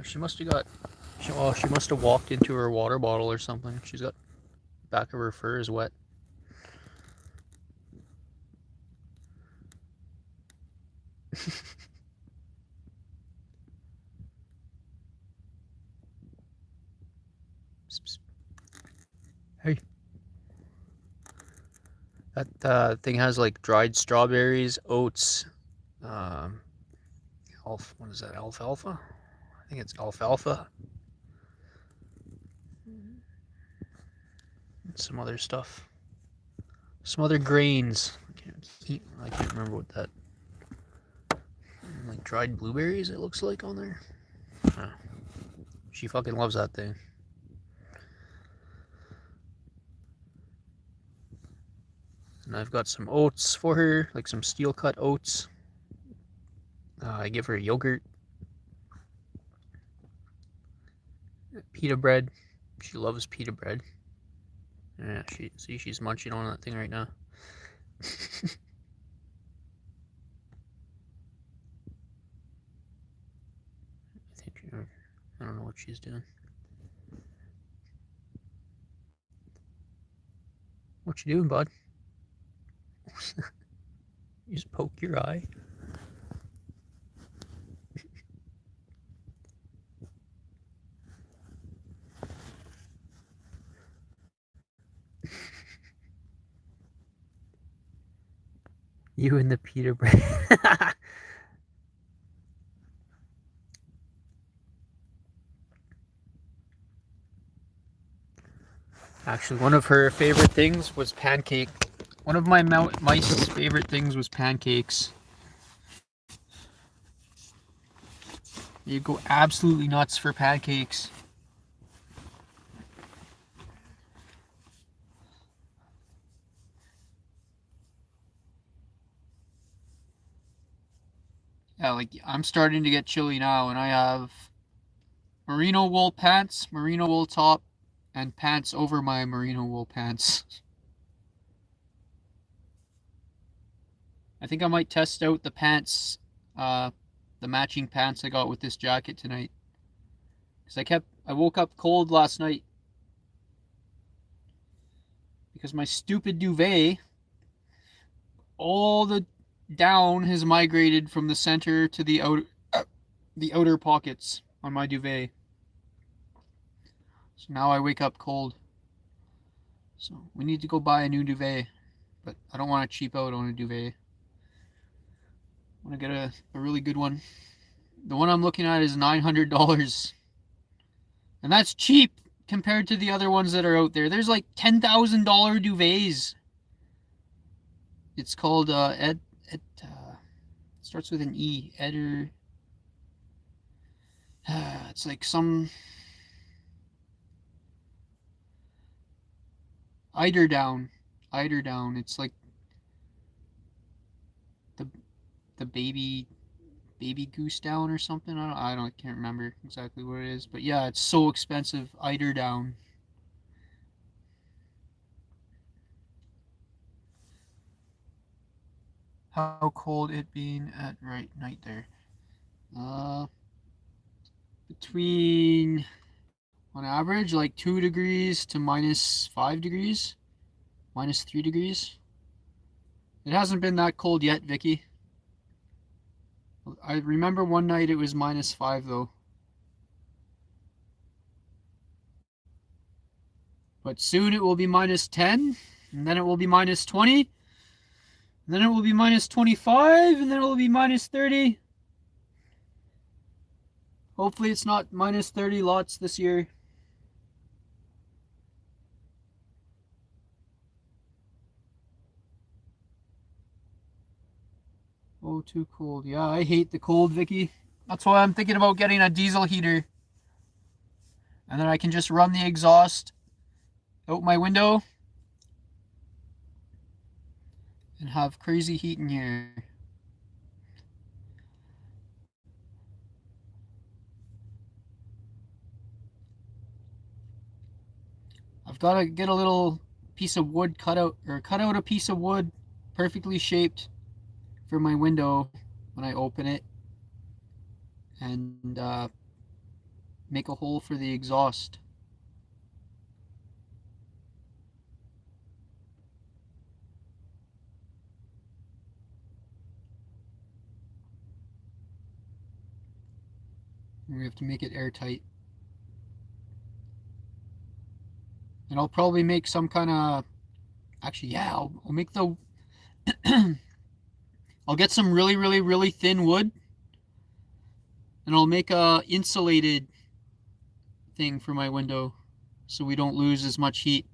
She must have got. She must have walked into her water bottle or something. She's got the back of her fur is wet. Hey. That thing has like dried strawberries, oats, what is that? Alfalfa? I think it's alfalfa. And some other stuff. Some other grains. I can't remember what that. Like dried blueberries, it looks like on there. She fucking loves that thing. And I've got some oats for her, like some steel cut oats. I give her yogurt, pita bread. She loves pita bread. Yeah, she's munching on that thing right now. I don't know what she's doing. What you doing, bud? You just poke your eye. You and the pita bread. Actually, one of her favorite things was pancake. One of my mice's favorite things was pancakes. You go absolutely nuts for pancakes. Yeah, like I'm starting to get chilly now, and I have merino wool pants, merino wool top, and pants over my merino wool pants. I think I might test out the pants, the matching pants I got with this jacket tonight. Because I woke up cold last night. Because my stupid duvet, all the down has migrated from the center to the outer pockets on my duvet. So now I wake up cold. So we need to go buy a new duvet, but I don't want to cheap out on a duvet. I want to get a really good one. The one I'm looking at is $900, and that's cheap compared to the other ones that are out there. There's like $10,000 duvets. It's called it starts with an E. Eder. It's like some eiderdown. Eiderdown. It's like the the baby goose down or something. I can't remember exactly what it is, but yeah, it's so expensive. Eiderdown. How cold it being at right night there? Between on average like 2 degrees to -5 degrees, -3 degrees. It hasn't been that cold yet, Vicky. I remember one night it was -5 though. But soon it will be -10, and then it will be -20, and then it will be -25, and then it will be -30. Hopefully it's not -30 lots this year. Oh, too cold. Yeah, I hate the cold, Vicky. That's why I'm thinking about getting a diesel heater. And then I can just run the exhaust out my window and have crazy heat in here. I've got to get a little piece of wood cut out a piece of wood perfectly shaped for my window when I open it, and make a hole for the exhaust. And we have to make it airtight. And I'll probably make some kind of, actually, yeah, I'll make the I'll get some really, really, really thin wood, and I'll make a insulated thing for my window so we don't lose as much heat.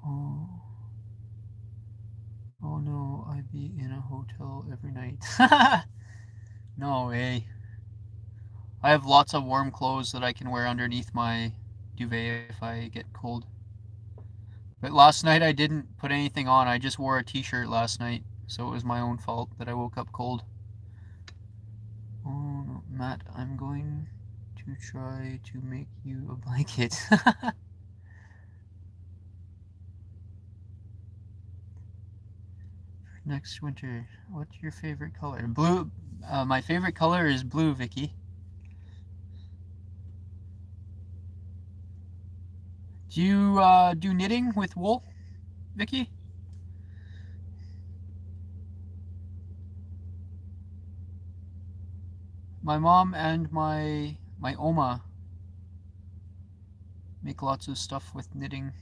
Oh, oh no, I'd be in a hotel every night. No way. I have lots of warm clothes that I can wear underneath my duvet if I get cold. But last night I didn't put anything on. I just wore a t-shirt last night, so it was my own fault that I woke up cold. Oh, no, Matt, I'm going to try to make you a blanket. Next winter, what's your favorite color? Blue. My favorite color is blue, Vicky. Do you do knitting with wool, Vicky? My mom and my Oma make lots of stuff with knitting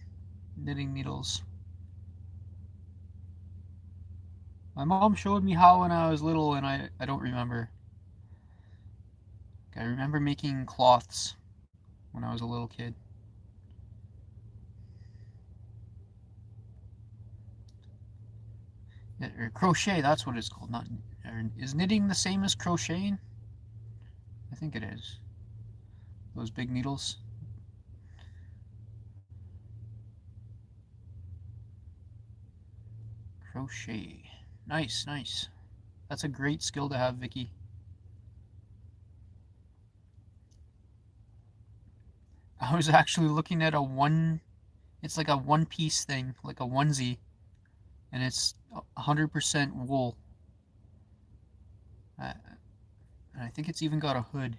needles. My mom showed me how when I was little, and I don't remember. I remember making cloths when I was a little kid. Or crochet, that's what it's called. Not, is knitting the same as crocheting? I think it is. Those big needles. Crochet. Nice, nice. That's a great skill to have, Vicky. I was actually looking at it's like a one piece thing, like a onesie, and it's 100% wool. And I think it's even got a hood.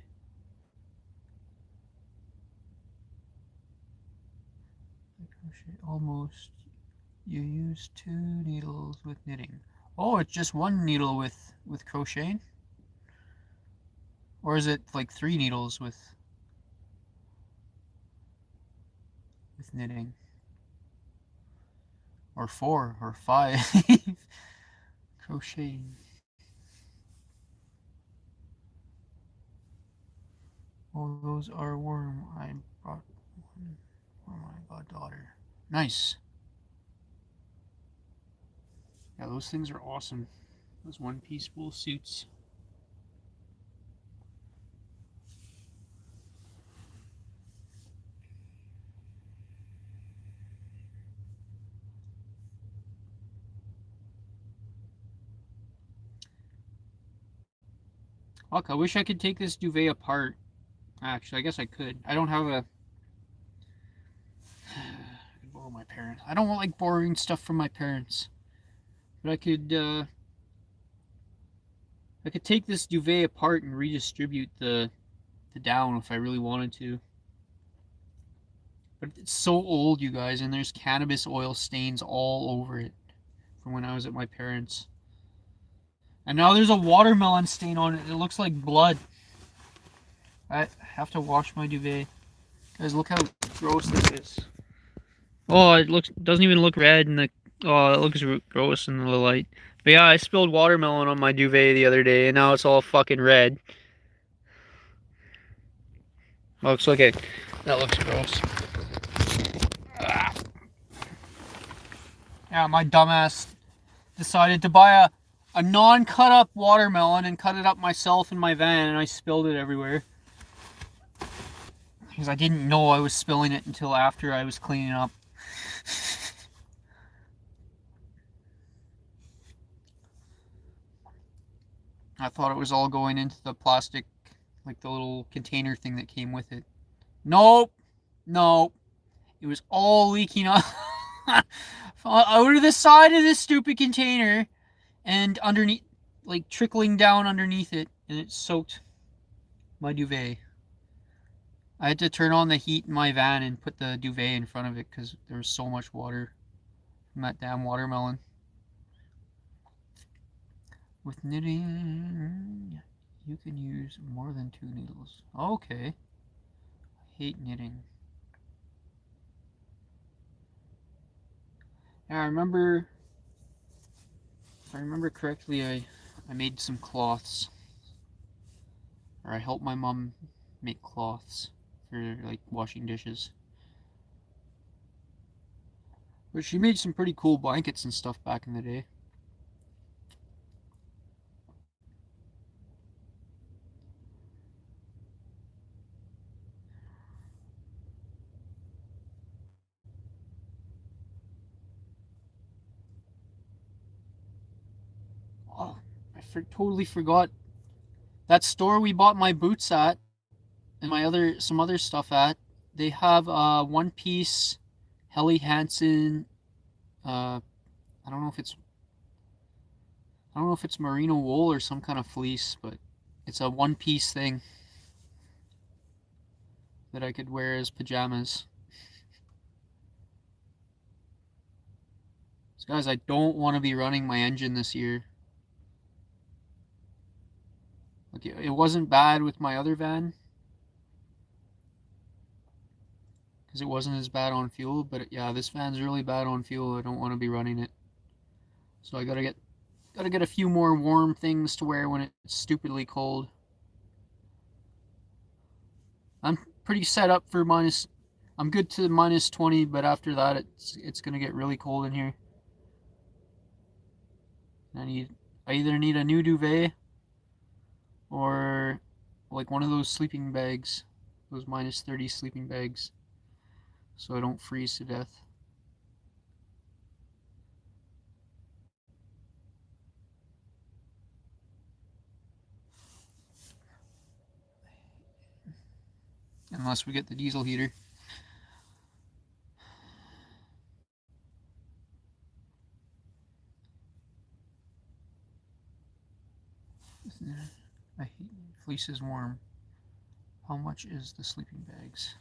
Almost. You use 2 needles with knitting. Oh, it's just 1 needle with crocheting? Or is it like 3 needles with knitting? Or 4 or 5 crocheting. Oh, those are worm. I brought one for my goddaughter. Nice. Yeah, those things are awesome. Those one-piece wool suits. Fuck, I wish I could take this duvet apart. Actually, I guess I could. I don't have a... I could borrow my parents. I don't like borrowing stuff from my parents. But I could take this duvet apart and redistribute the down if I really wanted to. But it's so old, you guys, and there's cannabis oil stains all over it from when I was at my parents'. And now there's a watermelon stain on it. It looks like blood. I have to wash my duvet. Guys, look how gross this is. Oh, it doesn't even look red in the... Oh, it looks gross in the light. But yeah, I spilled watermelon on my duvet the other day, and now it's all fucking red. Looks like it. That looks gross. Yeah, my dumbass decided to buy a non-cut up watermelon and cut it up myself in my van, and I spilled it everywhere. Because I didn't know I was spilling it until after I was cleaning up. I thought it was all going into the plastic, like the little container thing that came with it. Nope. Nope. It was all leaking out over the side of this stupid container and underneath, like trickling down underneath it, and it soaked my duvet. I had to turn on the heat in my van and put the duvet in front of it because there was so much water from that damn watermelon. With knitting, you can use more than 2 needles. Okay. I hate knitting. Yeah, if I remember correctly, I made some cloths. Or I helped my mom make cloths for like washing dishes. But she made some pretty cool blankets and stuff back in the day. Oh, I totally forgot. That store we bought my boots at and some other stuff at, they have one piece Helly Hansen. I don't know if it's merino wool or some kind of fleece, but it's a one piece thing that I could wear as pajamas. So guys, I don't want to be running my engine this year. Like it wasn't bad with my other van because it wasn't as bad on fuel, but yeah, this van's really bad on fuel. I don't want to be running it. So I gotta get a few more warm things to wear when it's stupidly cold. I'm pretty set up for minus. I'm good to minus 20, but after that, it's gonna get really cold in here. I either need a new duvet or like one of those sleeping bags, those minus 30 sleeping bags, so I don't freeze to death. Unless we get the diesel heater. I hate fleece is warm. How much is the sleeping bags?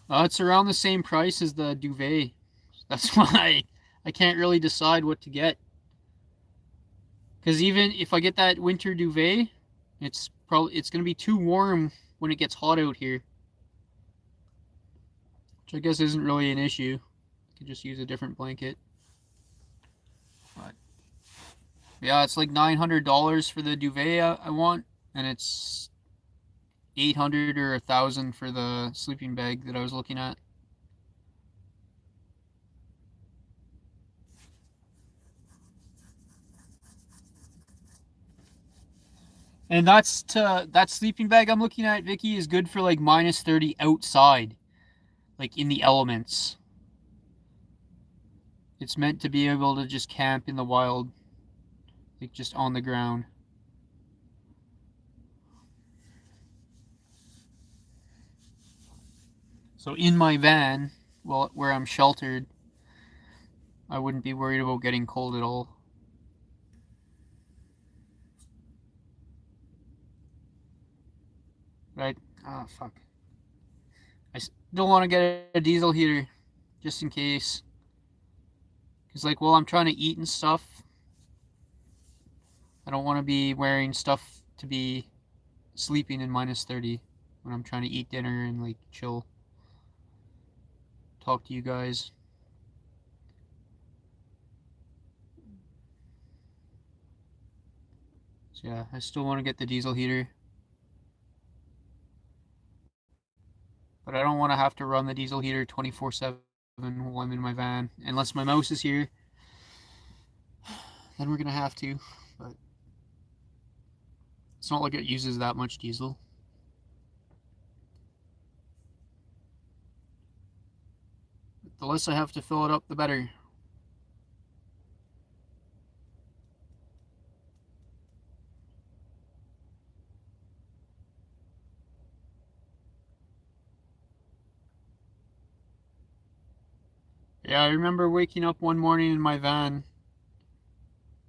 It's around the same price as the duvet, That's why I can't really decide what to get. Because even if I get that winter duvet, it's going to be too warm when it gets hot out here, which I guess isn't really an issue. I could just use a different blanket. But yeah, it's like $900 for the duvet I want, and it's 800 or 1,000 for the sleeping bag that I was looking at. And that sleeping bag I'm looking at, Vicky, is good for like -30 outside, like in the elements. It's meant to be able to just camp in the wild, like just on the ground. So in my van, well, where I'm sheltered, I wouldn't be worried about getting cold at all. Right? Ah, fuck. I still want to get a diesel heater, just in case. Because, like, while I'm trying to eat and stuff, I don't want to be wearing stuff to be sleeping in -30 when I'm trying to eat dinner and, like, chill. Talk to you guys. So, yeah, I still want to get the diesel heater. But I don't want to have to run the diesel heater 24/7 while I'm in my van. Unless my mouse is here, then we're going to have to. But it's not like it uses that much diesel. The less I have to fill it up, the better. Yeah, I remember waking up one morning in my van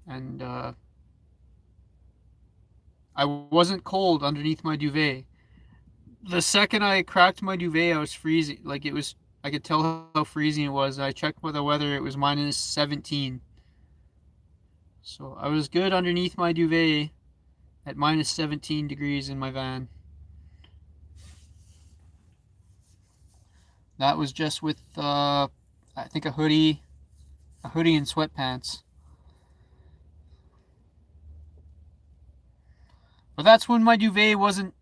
and I wasn't cold underneath my duvet. The second I cracked my duvet, I was freezing. Like it was, I could tell how freezing it was. I checked with the weather, it was -17. So I was good underneath my duvet at -17 degrees in my van. That was just with, I think a hoodie and sweatpants. But that's when my duvet wasn't.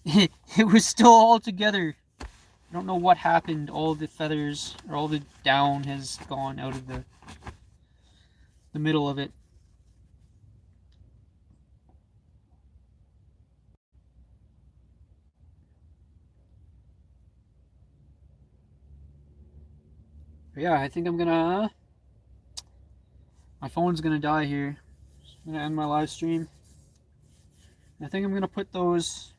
It was still all together. I don't know what happened. All the feathers or all the down has gone out of the middle of it. But yeah, I think I'm gonna. My phone's gonna die here. I'm gonna end my live stream. I think I'm gonna put those.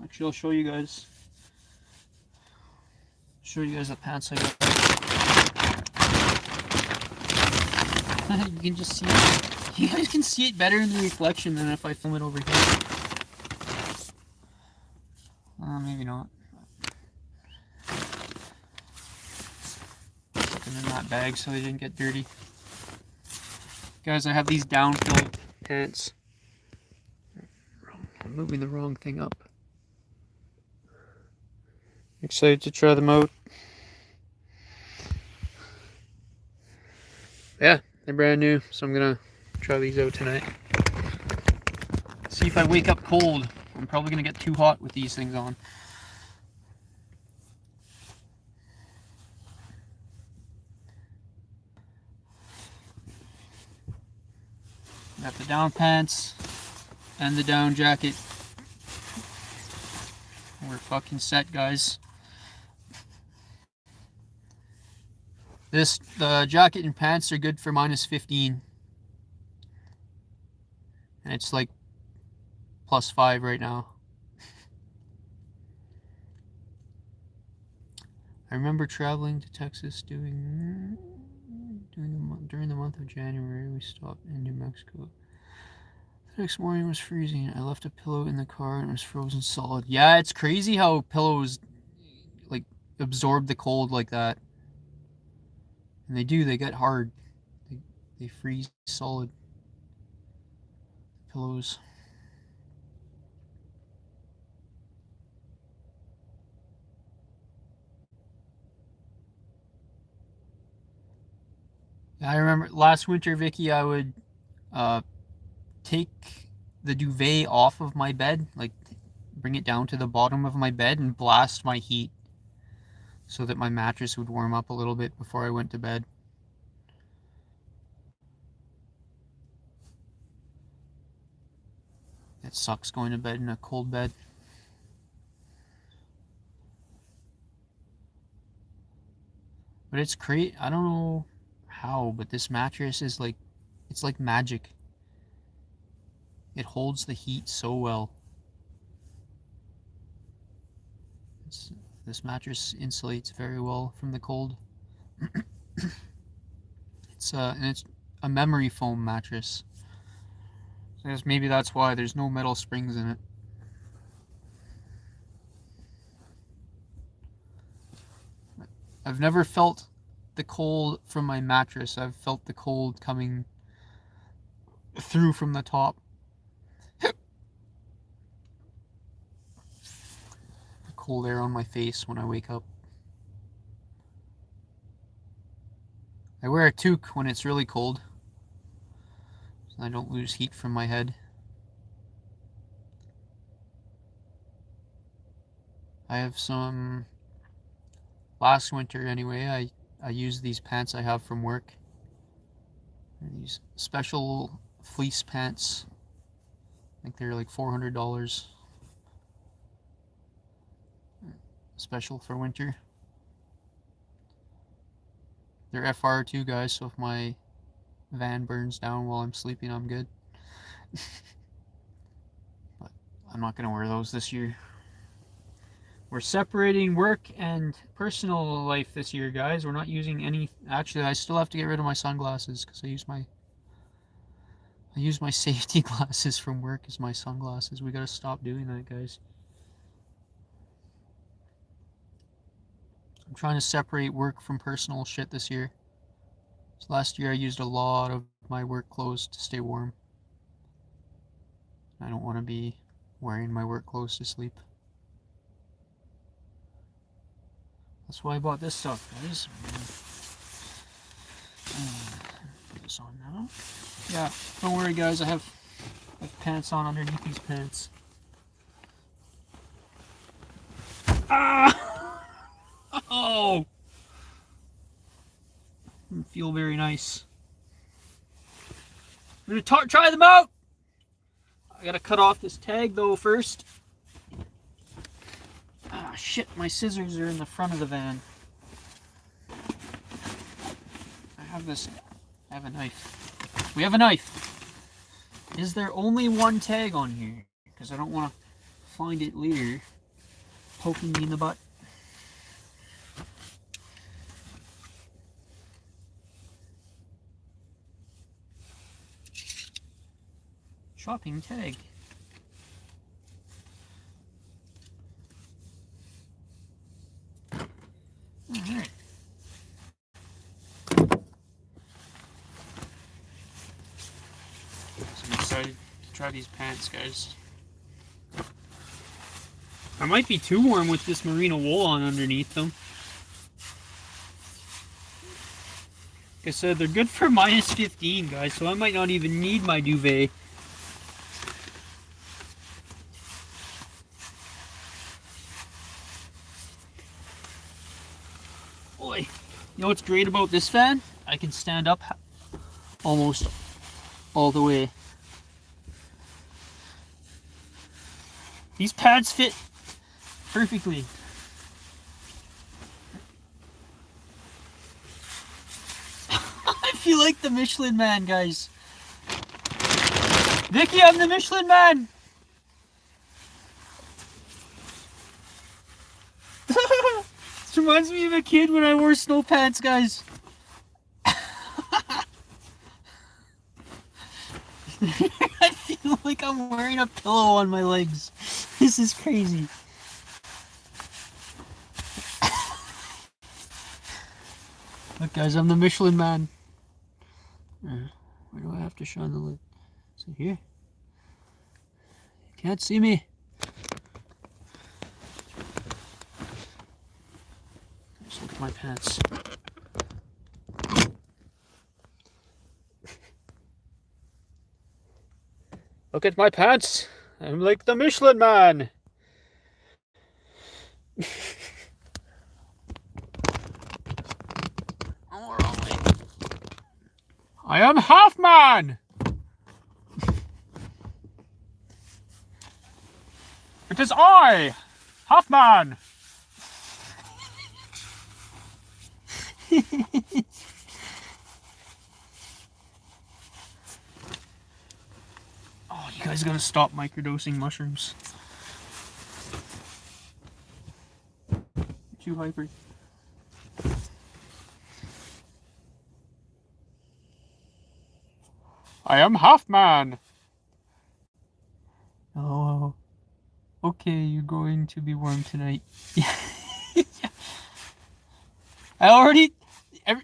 Actually, I'll show you guys. Show you guys the pants I got. You can just see it. You guys can see it better in the reflection than if I film it over here. Maybe not. Put them in that bag so they didn't get dirty. Guys, I have these down-filled pants. I'm moving the wrong thing up. Excited to try them out. Yeah, they're brand new, so I'm gonna try these out tonight. See if I wake up cold. I'm probably gonna get too hot with these things on. Got the down pants and the down jacket. We're fucking set, guys. The jacket and pants are good for -15. And it's like +5 right now. I remember traveling to Texas during the month of January. We stopped in New Mexico. The next morning it was freezing. I left a pillow in the car and it was frozen solid. Yeah, it's crazy how pillows like absorb the cold like that. And they get hard. They freeze solid. Pillows. I remember last winter, Vicky, I would take the duvet off of my bed, like bring it down to the bottom of my bed and blast my heat so that my mattress would warm up a little bit before I went to bed. It sucks going to bed in a cold bed. But it's great. I don't know how, but this mattress is like, it's like magic. It holds the heat so well. This mattress insulates very well from the cold. It's a memory foam mattress. So I guess maybe that's why there's no metal springs in it. I've never felt the cold from my mattress. I've felt the cold coming through from the top. The cold air on my face when I wake up. I wear a toque when it's really cold, so I don't lose heat from my head. I have some, last winter anyway, I used these pants I have from work. They're these special fleece pants. I think they're like $400. Special for winter. They're FR2 guys, so if my van burns down while I'm sleeping, I'm good. But I'm not gonna wear those this year. We're separating work and personal life this year, guys. We're not using any. Actually, I still have to get rid of my sunglasses because I use my safety glasses from work as my sunglasses. We gotta stop doing that, guys. I'm trying to separate work from personal shit this year. So last year I used a lot of my work clothes to stay warm. I don't want to be wearing my work clothes to sleep. That's why I bought this stuff, guys. Put this on now. Yeah, don't worry, guys. I have pants on underneath these pants. Ah! Oh! Doesn't feel very nice. I'm gonna try them out! I gotta cut off this tag though first. Ah, shit, my scissors are in the front of the van. I have a knife. We have a knife. Is there only one tag on here? Because I don't want to find it later poking me in the butt. Shopping tag. Alright. So I'm excited to try these pants, guys. I might be too warm with this merino wool on underneath them. Like I said, they're good for minus 15, guys, so I might not even need my duvet. Boy, you know what's great about this fan? I can stand up almost all the way. These pads fit perfectly. I feel like the Michelin Man, guys. Vicky, I'm the Michelin Man. This reminds me of a kid when I wore snow pants, guys. I feel like I'm wearing a pillow on my legs. This is crazy. Look, guys, I'm the Michelin Man. Where do I have to shine the light? Is it here? You can't see me. Just look at my pants. Look at my pants. I'm like the Michelin Man. I am half man. It is I, half man. Oh, you guys gotta stop microdosing mushrooms. You're too hyper. I am half man. Oh, okay, you're going to be warm tonight. I already,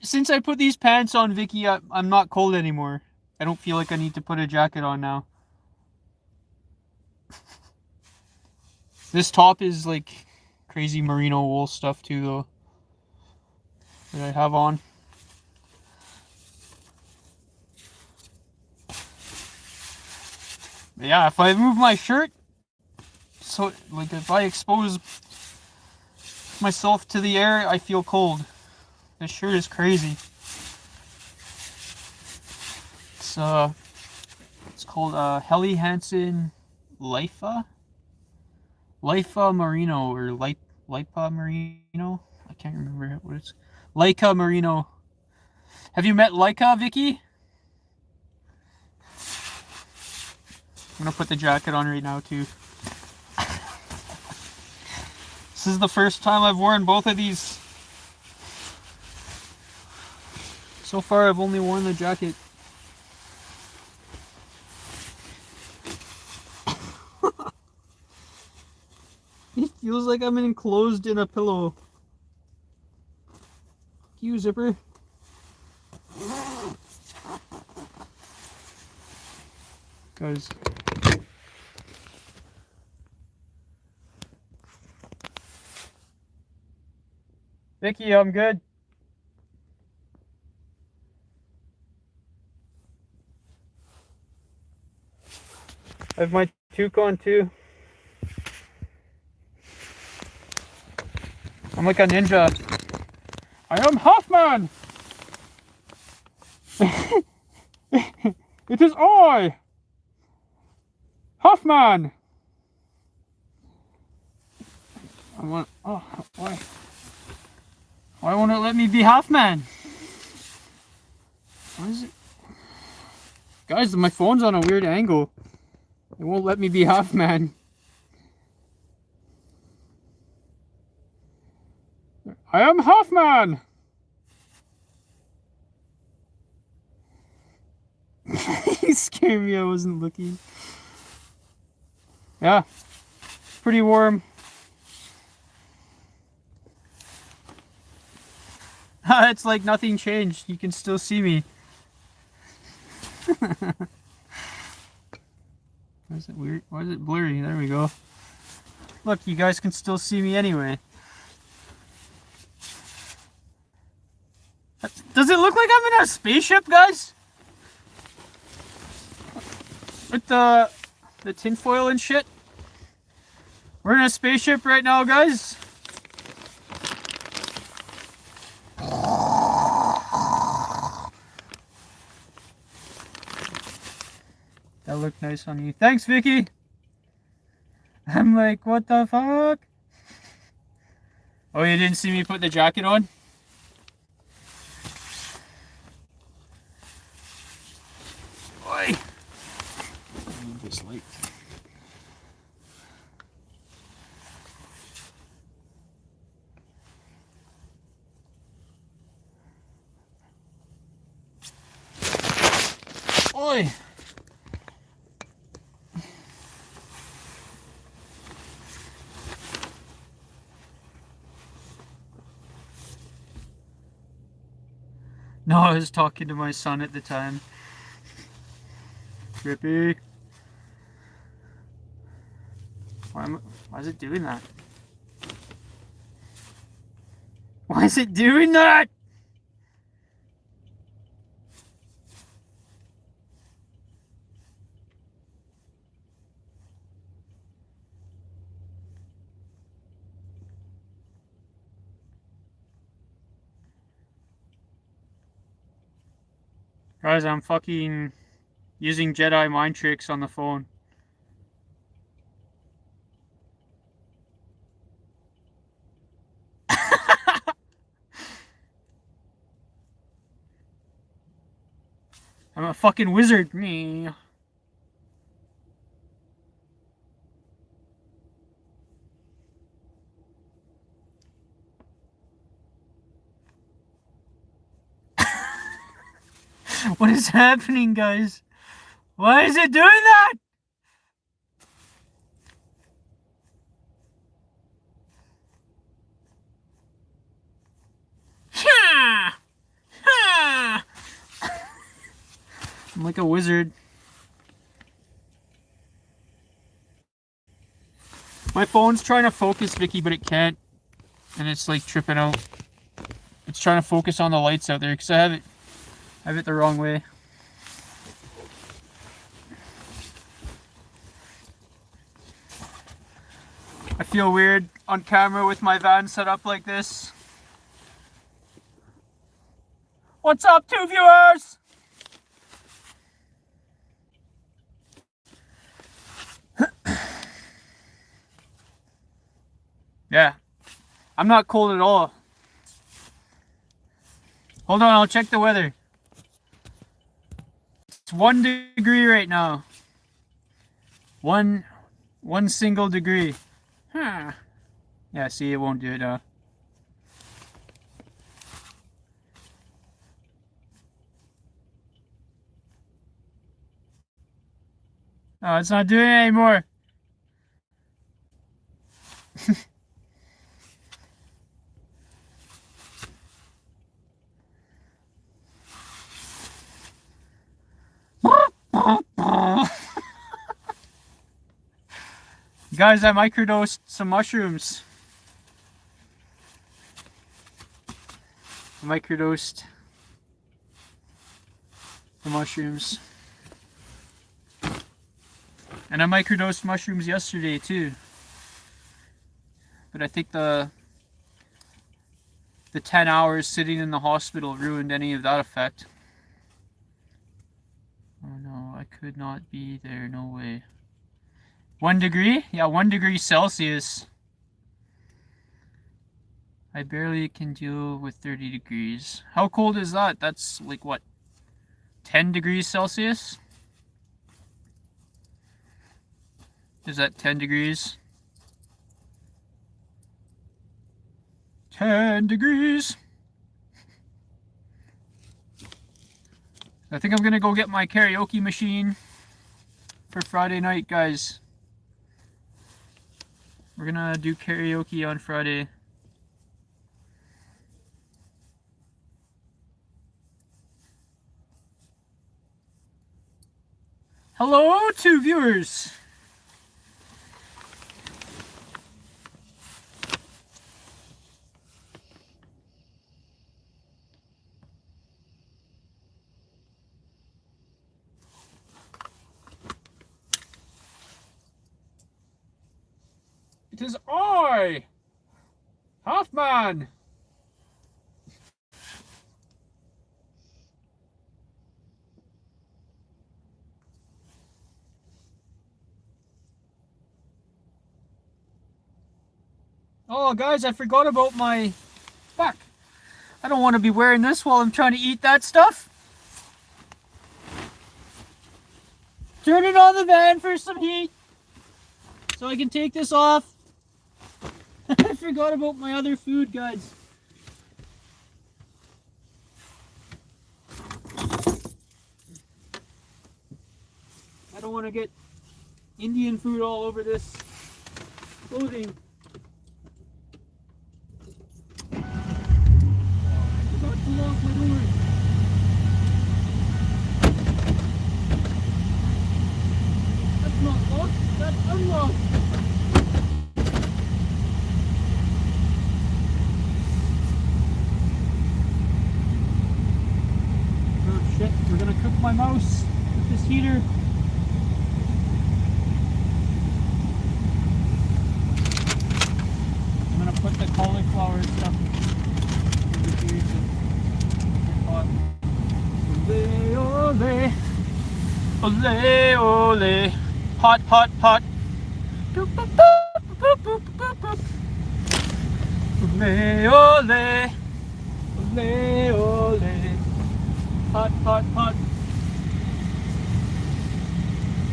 since I put these pants on, Vicky, I'm not cold anymore. I don't feel like I need to put a jacket on now. This top is like crazy merino wool stuff too, though, that I have on. But yeah, if I move my shirt, so like if I expose myself to the air, I feel cold. This shirt is crazy. It's called Helly Hansen Lipa Merino or Lipa Merino. I can't remember what it's. Leica Merino. Have you met Leica, Vicky? I'm gonna put the jacket on right now too. This is the first time I've worn both of these. So far I've only worn the jacket. It feels like I'm enclosed in a pillow. You zipper. Guys. Vicky, I'm good. I have my toque on too. I'm like a ninja. I am Hoffman! It is I! Hoffman! Oh, why? Why won't it let me be Hoffman? Why is it? Guys, my phone's on a weird angle. It won't let me be Hoffman. I am Hoffman! You scared me, I wasn't looking. Yeah, pretty warm. It's like nothing changed. You can still see me. Why is it weird? Why is it blurry? There we go. Look, you guys can still see me anyway. Does it look like I'm in a spaceship, guys? With the tinfoil and shit? We're in a spaceship right now, guys. That looked nice on you. Thanks, Vicky. I'm like, what the fuck? Oh, you didn't see me put the jacket on? Oi! Move this light. Oi! No, I was talking to my son at the time. Trippy. Why is it doing that? Why is it doing that? Guys, I'm fucking using Jedi mind tricks on the phone. I'm a fucking wizard. Me. What is happening, guys? Why is it doing that? I'm like a wizard. My phone's trying to focus, Vicky, but it can't. And it's like tripping out. It's trying to focus on the lights out there because I have it the wrong way. I feel weird on camera with my van set up like this. What's up, 2 viewers? Yeah, I'm not cold at all. Hold on, I'll check the weather. It's 1 degree right now. One single degree. Huh. Yeah, see, it won't do it. No, it's not doing it anymore. Guys, I microdosed some mushrooms. I microdosed the mushrooms. And I microdosed mushrooms yesterday too. But I think the 10 hours sitting in the hospital ruined any of that effect. Oh no, I could not be there, no way. 1 degree? Yeah, 1 degree Celsius. I barely can deal with 30 degrees. How cold is that? That's like what? 10 degrees Celsius? Is that 10 degrees? 10 degrees! I think I'm gonna go get my karaoke machine for Friday night, guys. We're gonna do karaoke on Friday. Hello, 2 viewers! It is I, Hoffman. Oh, guys, I forgot about my... Fuck. I don't want to be wearing this while I'm trying to eat that stuff. Turning on the van for some heat so I can take this off. I forgot about my other food, guys. I don't want to get Indian food all over this clothing. I forgot to lock my door. my mouse with this heater. I'm gonna put the cauliflower stuff over here to get hot. Ole, ole, ole, ole. Hot, hot, hot. Boop, boop, boop, boop, boop, boop, boop. Ole, ole, ole, ole. Hot, hot, hot.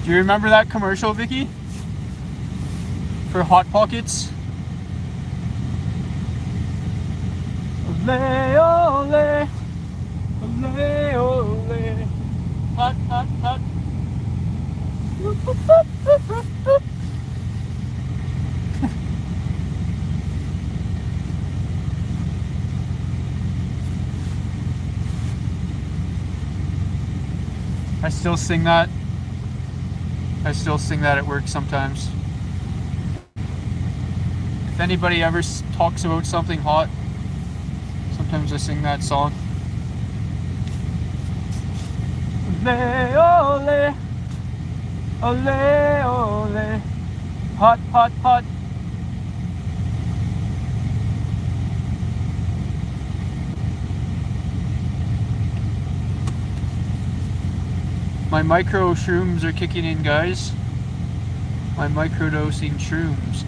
Do you remember that commercial, Vicky? For Hot Pockets? Ole, ole, ole, ole. Hot, hot, hot. Boop, boop, boop, boop, boop, boop. I still sing that. I still sing that at work sometimes. If anybody ever talks about something hot, sometimes I sing that song. Ole, ole, ole, ole. Hot, hot, hot. My micro shrooms are kicking in, guys. My microdosing shrooms.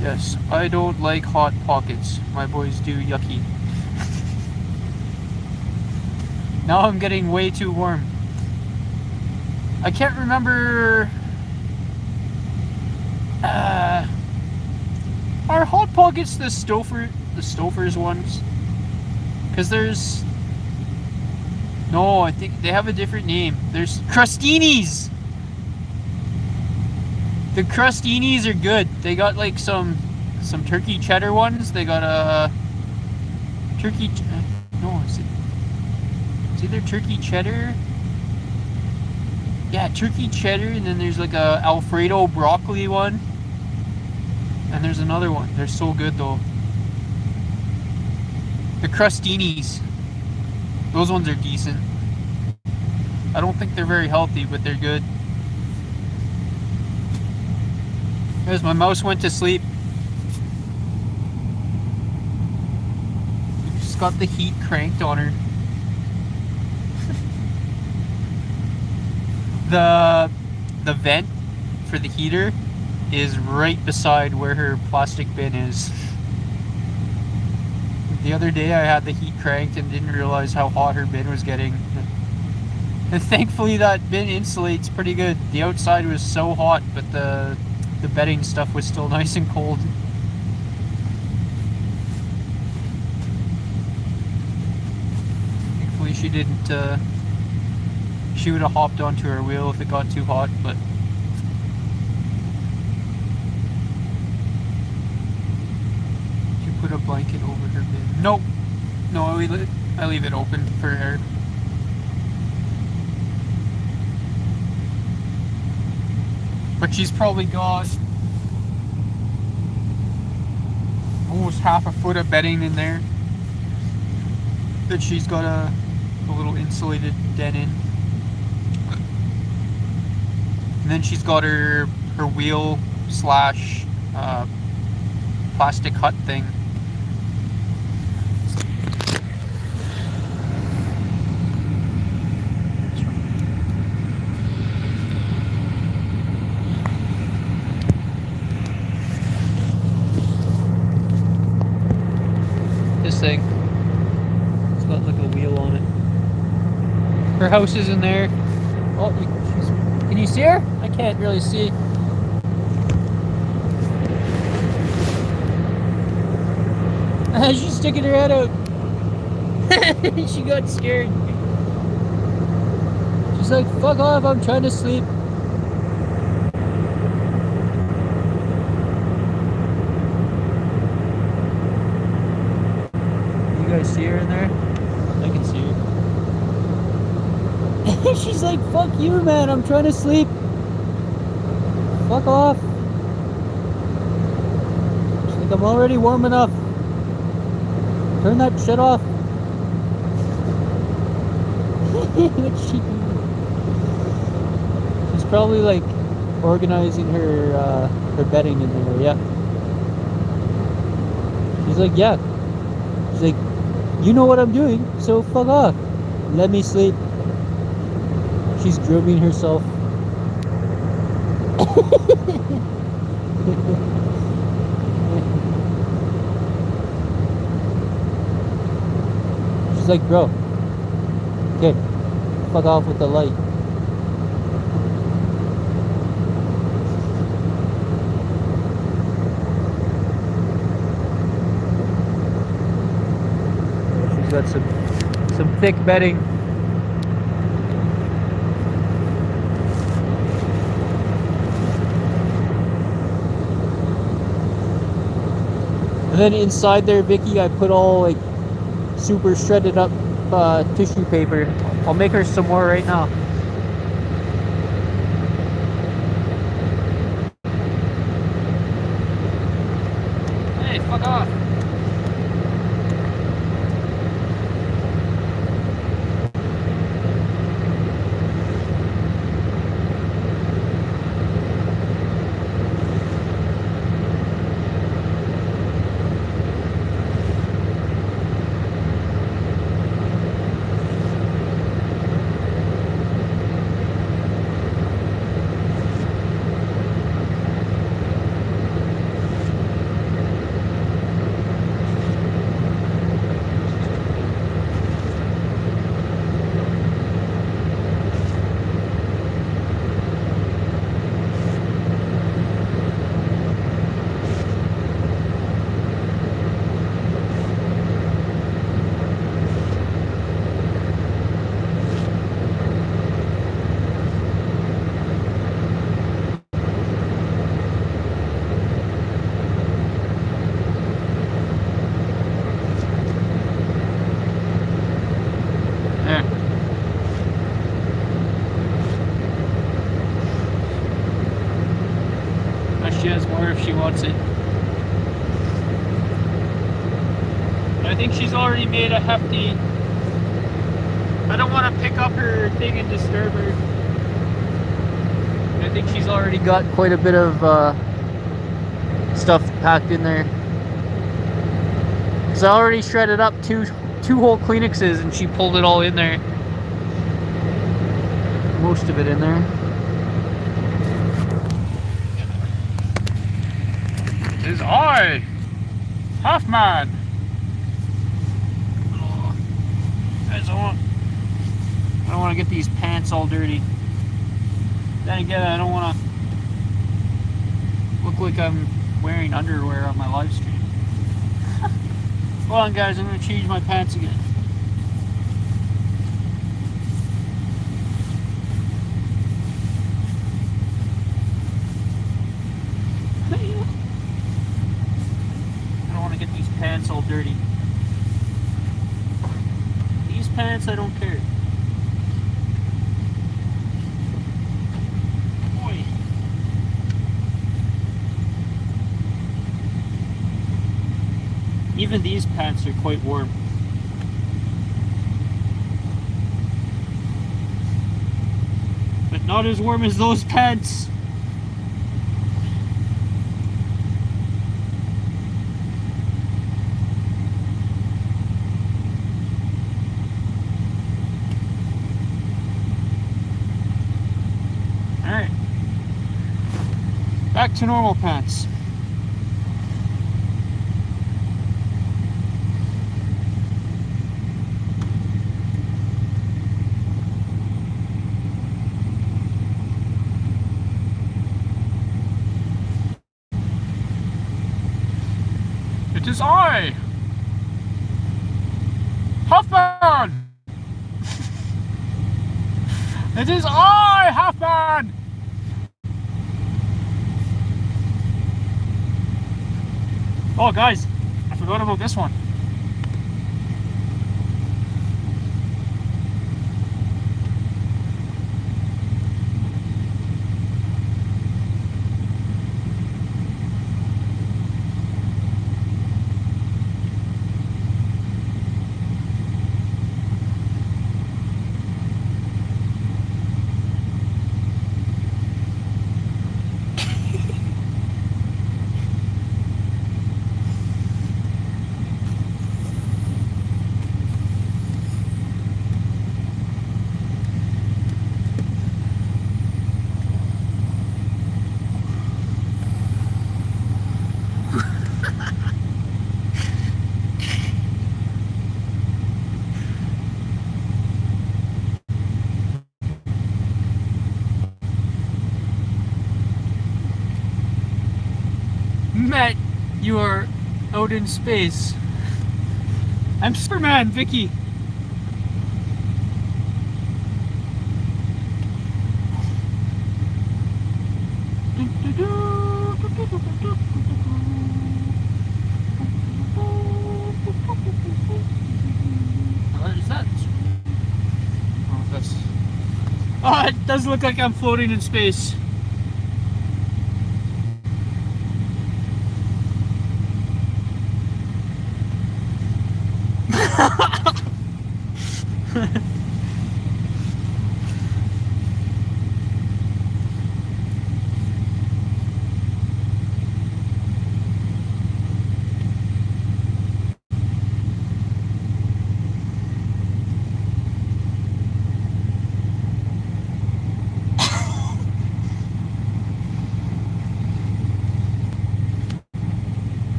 Yes, I don't like Hot Pockets. My boys do yucky. Now I'm getting way too warm. I can't remember... are Hot Pockets the Stouffer's ones? Because there's... No, I think they have a different name. There's Crustinis! The Crustinis are good. They got like some turkey cheddar ones. They got a turkey... No, it's either turkey cheddar... Yeah, turkey cheddar, and then there's like a Alfredo broccoli one. And there's another one. They're so good though. The Crustinis. Those ones are decent. I don't think they're very healthy, but they're good. Guys, my mouse went to sleep. We just got the heat cranked on her. The vent for the heater is right beside where her plastic bin is. The other day I had the heat cranked and didn't realize how hot her bin was getting. And thankfully that bin insulates pretty good. The outside was so hot, but the bedding stuff was still nice and cold. Thankfully she didn't, she would have hopped onto her wheel if it got too hot, but... Put a blanket over her bin. Nope. No, I leave it open for her. But she's probably got almost half a foot of bedding in there that she's got a little insulated den in. And then she's got her wheel slash plastic hut thing. Thing. It's got like a wheel on it. Her house is in there. Oh, can you see her? I can't really see. She's sticking her head out. She got scared. She's like, fuck off, I'm trying to sleep. You guys see her in there? I can see her. She's like, fuck you, man, I'm trying to sleep. Fuck off. She's like, I'm already warm enough. Turn that shit off. What she do? probably like organizing her bedding in there. Yeah. She's like, yeah. She's like, you know what I'm doing, so fuck off. Let me sleep. She's grooming herself. She's like, bro, okay, fuck off with the light. She's got some thick bedding. And then inside there, Vicky, I put all like super shredded up tissue paper. I'll make her some more right now. Hey, fuck off. She has more if she wants it. I think she's already made a hefty. I don't want to pick up her thing and disturb her. I think she's already got quite a bit of stuff packed in there. So I already shredded up two whole Kleenexes and she pulled it all in there. Most of it in there. Is I, Huffman. Oh, guys, I don't want to get these pants all dirty. Then again, I don't want to look like I'm wearing underwear on my live stream. Hold on, guys, I'm going to change my pants again. Get these pants all dirty. These pants, I don't care. Boy. Even these pants are quite warm. But not as warm as those pants. Back to normal pants. It is I, Huffman! It is I, Huffman! Oh, guys, I forgot about this one. You are out in space. I'm Superman, Vicky. What is that? Oh, that's... Oh, it does look like I'm floating in space.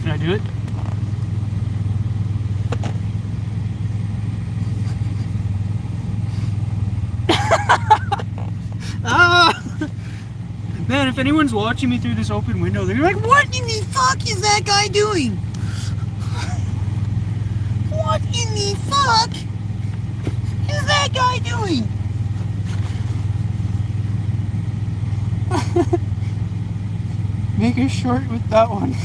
Can I do it? Ah! Man, if anyone's watching me through this open window, they're like, what in the fuck is that guy doing? What in the fuck is that guy doing? Make it short with that one.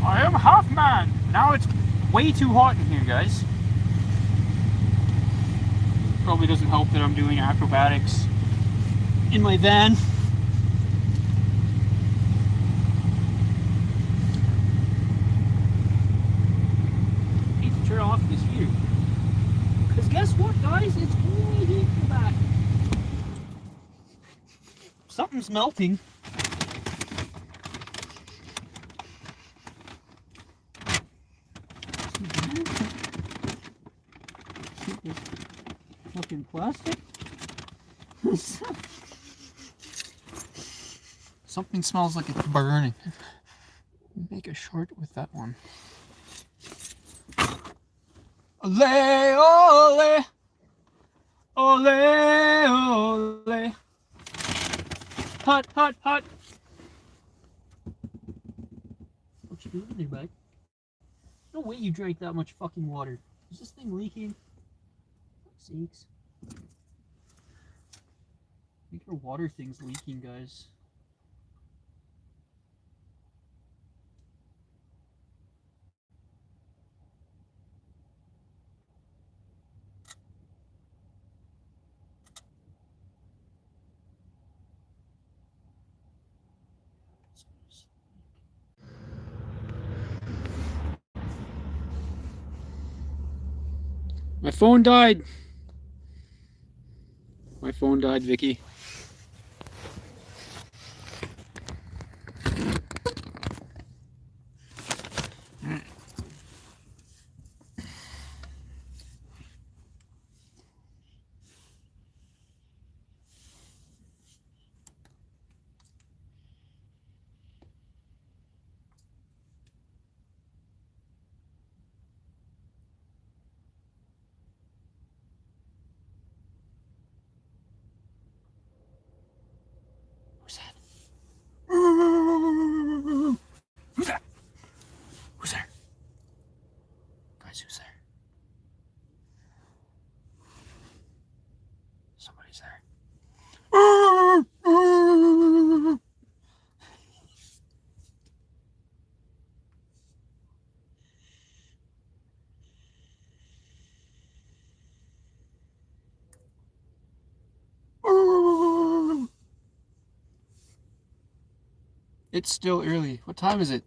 I am half man. Now it's way too hot in here, guys. Probably doesn't help that I'm doing acrobatics in my van. I need to turn off this heater. Because guess what, guys? It's only heat in the back. Something's melting. Fucking plastic. Something smells like it's burning. Make a short with that one. Ole, ole, ole, ole. Hot, hot, hot. What you doing there, bud? No way you drank that much fucking water. Is this thing leaking? Sakes. I think our water thing's leaking, guys. My phone died. My phone died, Vicky. Who's that? Who's that? Who's there? Guys, who's there? Somebody's there. It's still early. What time is it?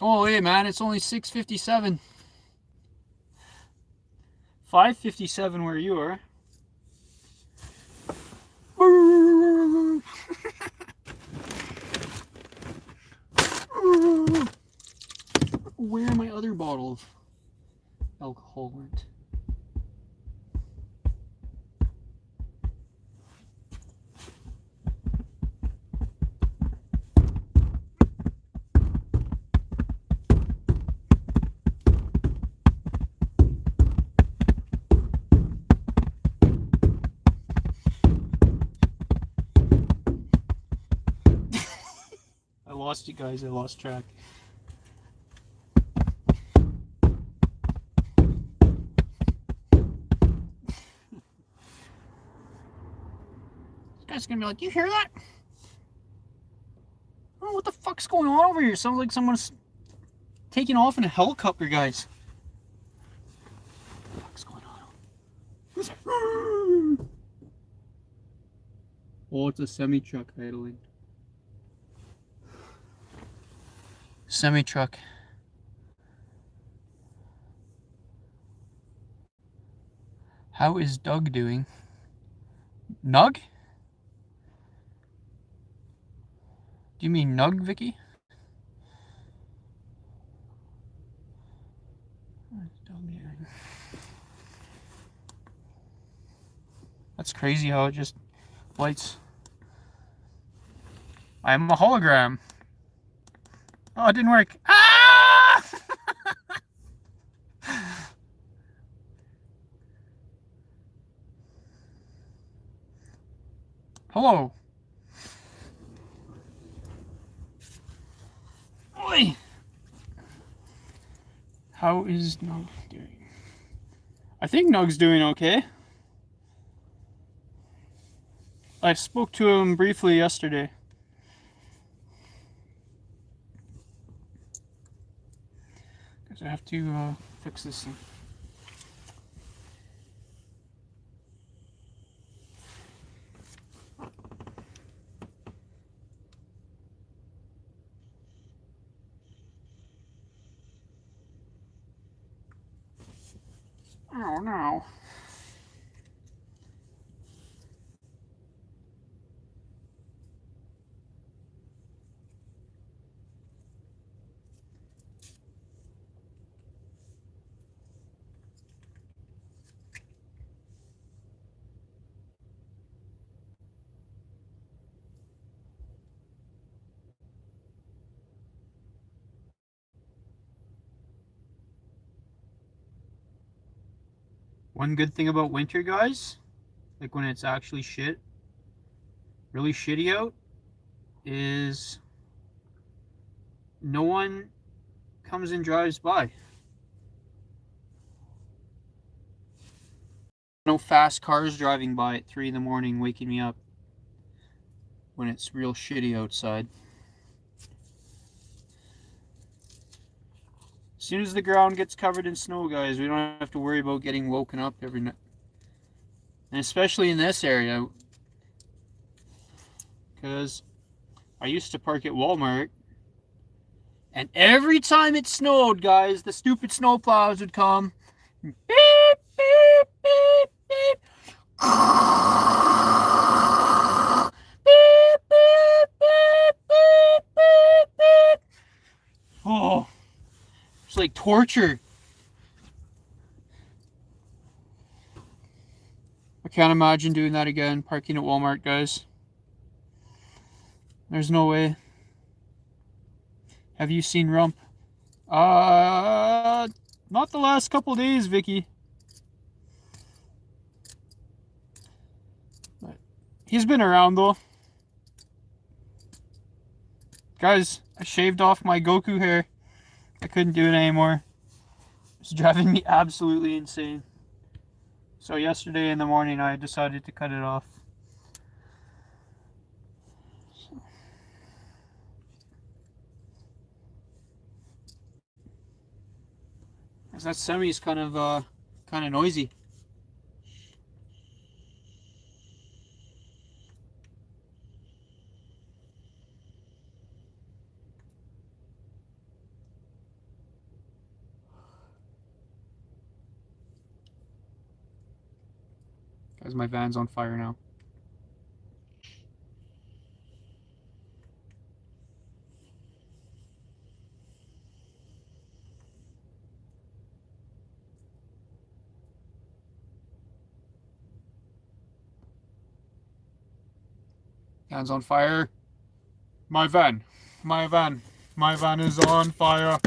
Oh, hey, man, it's only 6:57. 5:57 where you are. Where my other bottle of alcohol went? I lost you guys, I lost track. This guy's gonna be like, you hear that? I don't know what the fuck's going on over here. Sounds like someone's taking off in a helicopter, guys. What the fuck's going on? Oh, it's a semi-truck idling. Semi-truck. How is Doug doing? Nug? Do you mean Nug, Vicky? How is Doug doing? That's crazy how it just lights. I am a hologram. Oh, it didn't work. Ah! Hello. Oi. How is Nug doing? I think Nug's doing okay. I spoke to him briefly yesterday. Because I have to fix this thing. Oh no. One good thing about winter, guys, like when it's actually really shitty out, is no one comes and drives by. No fast cars driving by at 3 in the morning waking me up when it's real shitty outside. As soon as the ground gets covered in snow, guys, we don't have to worry about getting woken up every night. And especially in this area, because I used to park at Walmart, and every time it snowed, guys, the stupid snow plows would come. Beep, beep, beep, beep. Beep, beep, beep, beep, beep, beep. Oh, it's like torture. I can't imagine doing that again, parking at Walmart, guys. There's no way. Have you seen Rump? Not the last couple days, Vicky. But he's been around, though. Guys, I shaved off my Goku hair. I couldn't do it anymore. It's driving me absolutely insane. So yesterday in the morning, I decided to cut it off. That semi's kind of noisy. Guys, my van's on fire now. Van's on fire. My van. My van. My van is on fire.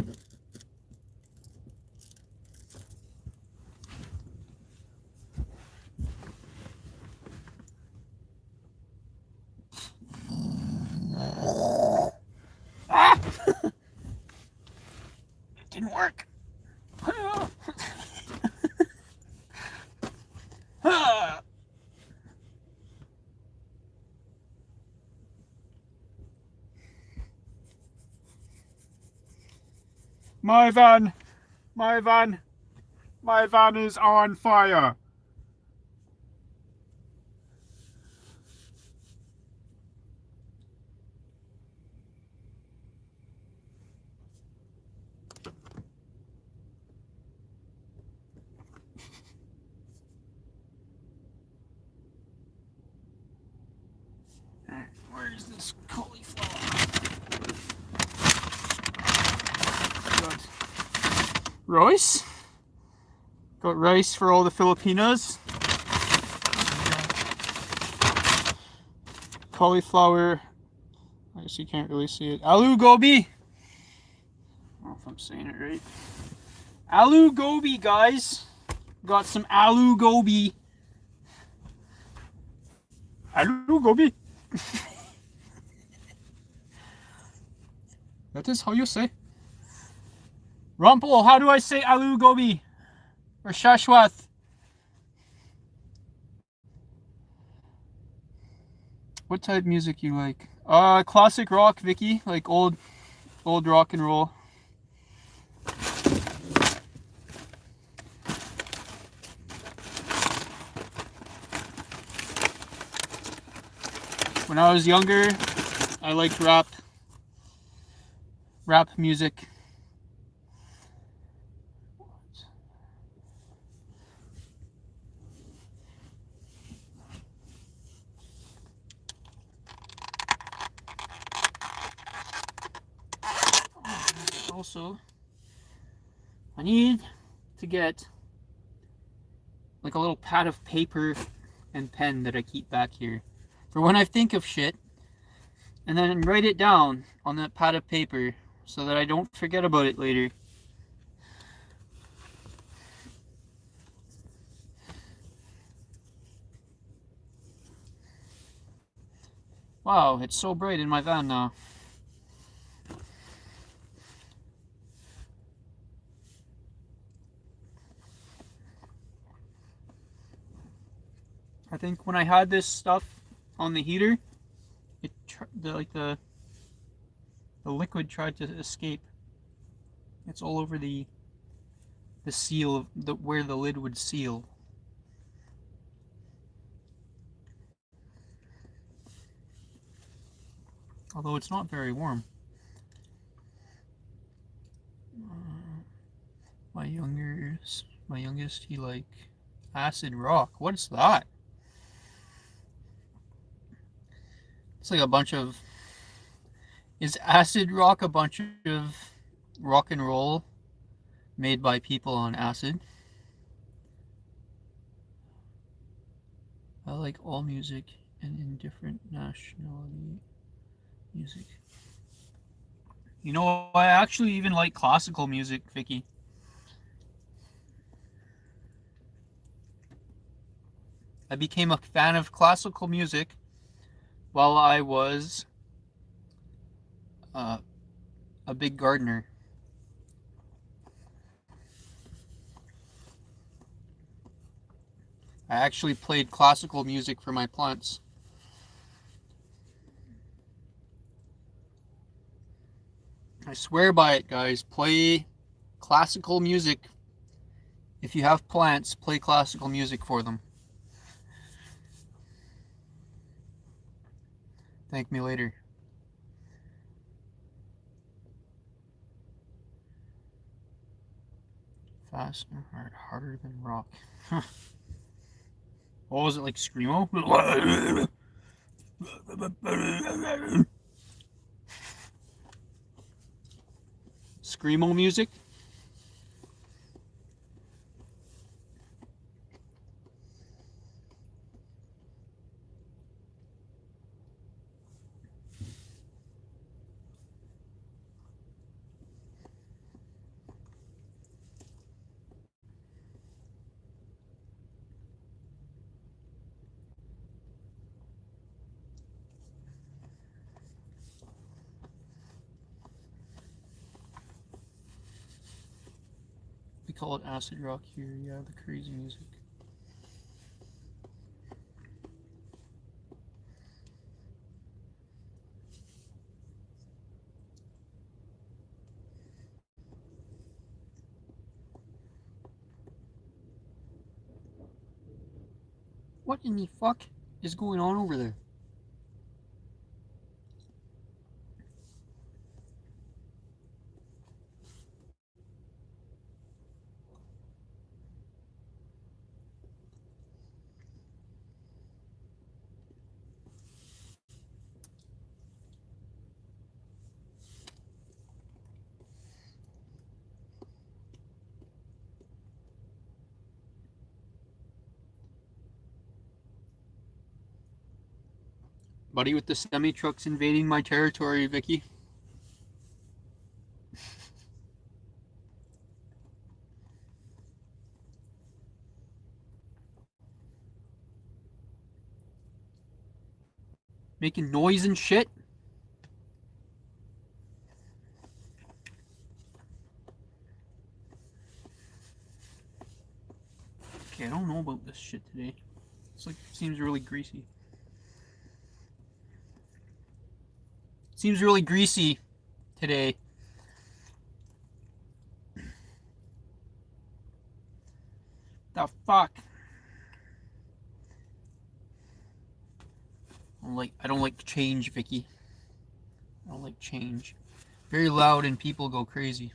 Ah! It didn't work. My van. My van. My van is on fire. Where's this cauliflower? Got rice. Got rice for all the Filipinos. Cauliflower. I guess you can't really see it. Aloo gobi. I don't know if I'm saying it right. Aloo gobi, guys. Got some aloo gobi. Aloo gobi. That is how you say. Rumpel, how do I say aloo gobi? Or Shashwath? What type of music you like? Classic rock, Vicky. Like old rock and roll. When I was younger, I liked rap music. Also, I need to get like a little pad of paper and pen that I keep back here for when I think of shit, and then write it down on that pad of paper so that I don't forget about it later. Wow, it's so bright in my van now. I think when I had this stuff on the heater, the liquid tried to escape. It's all over the seal of where the lid would seal. Although it's not very warm. My youngest, he like acid rock. What's that? It's like a bunch of. Is acid rock a bunch of rock and roll made by people on acid? I like all music and in different nationality music. You know, I actually even like classical music, Vicky. I became a fan of classical music while I was a big gardener. I actually played classical music for my plants. I swear by it, guys. Play classical music. If you have plants, play classical music for them. Thank me later. Fast and hard, harder than rock. Oh, is it like Screamo? Screamo music? We call it acid rock here, yeah, the crazy music. What in the fuck is going on over there? Buddy with the semi trucks invading my territory, Vicky. Making noise and shit. Okay, I don't know about this shit today. It's like, seems really greasy. Seems really greasy today. The fuck? I don't like change, Vicky. I don't like change. Very loud and people go crazy.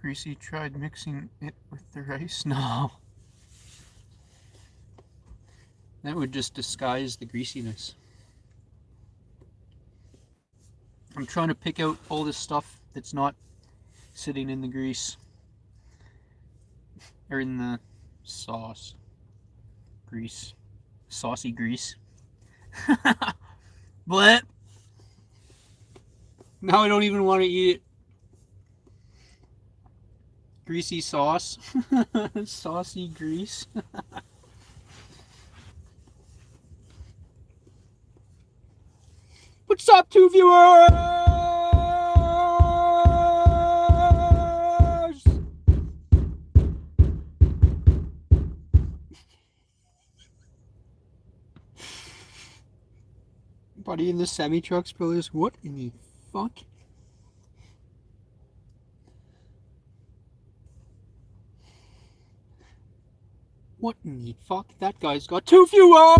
Greasy tried mixing it with the rice. No. That would just disguise the greasiness. I'm trying to pick out all this stuff that's not sitting in the grease. Or in the sauce. Grease. Saucy grease. But now I don't even want to eat it. Greasy sauce. Saucy grease. What's up, 2 viewers? Buddy in the semi trucks, brothers. What in the fuck? What in the fuck? That guy's got 2 viewers!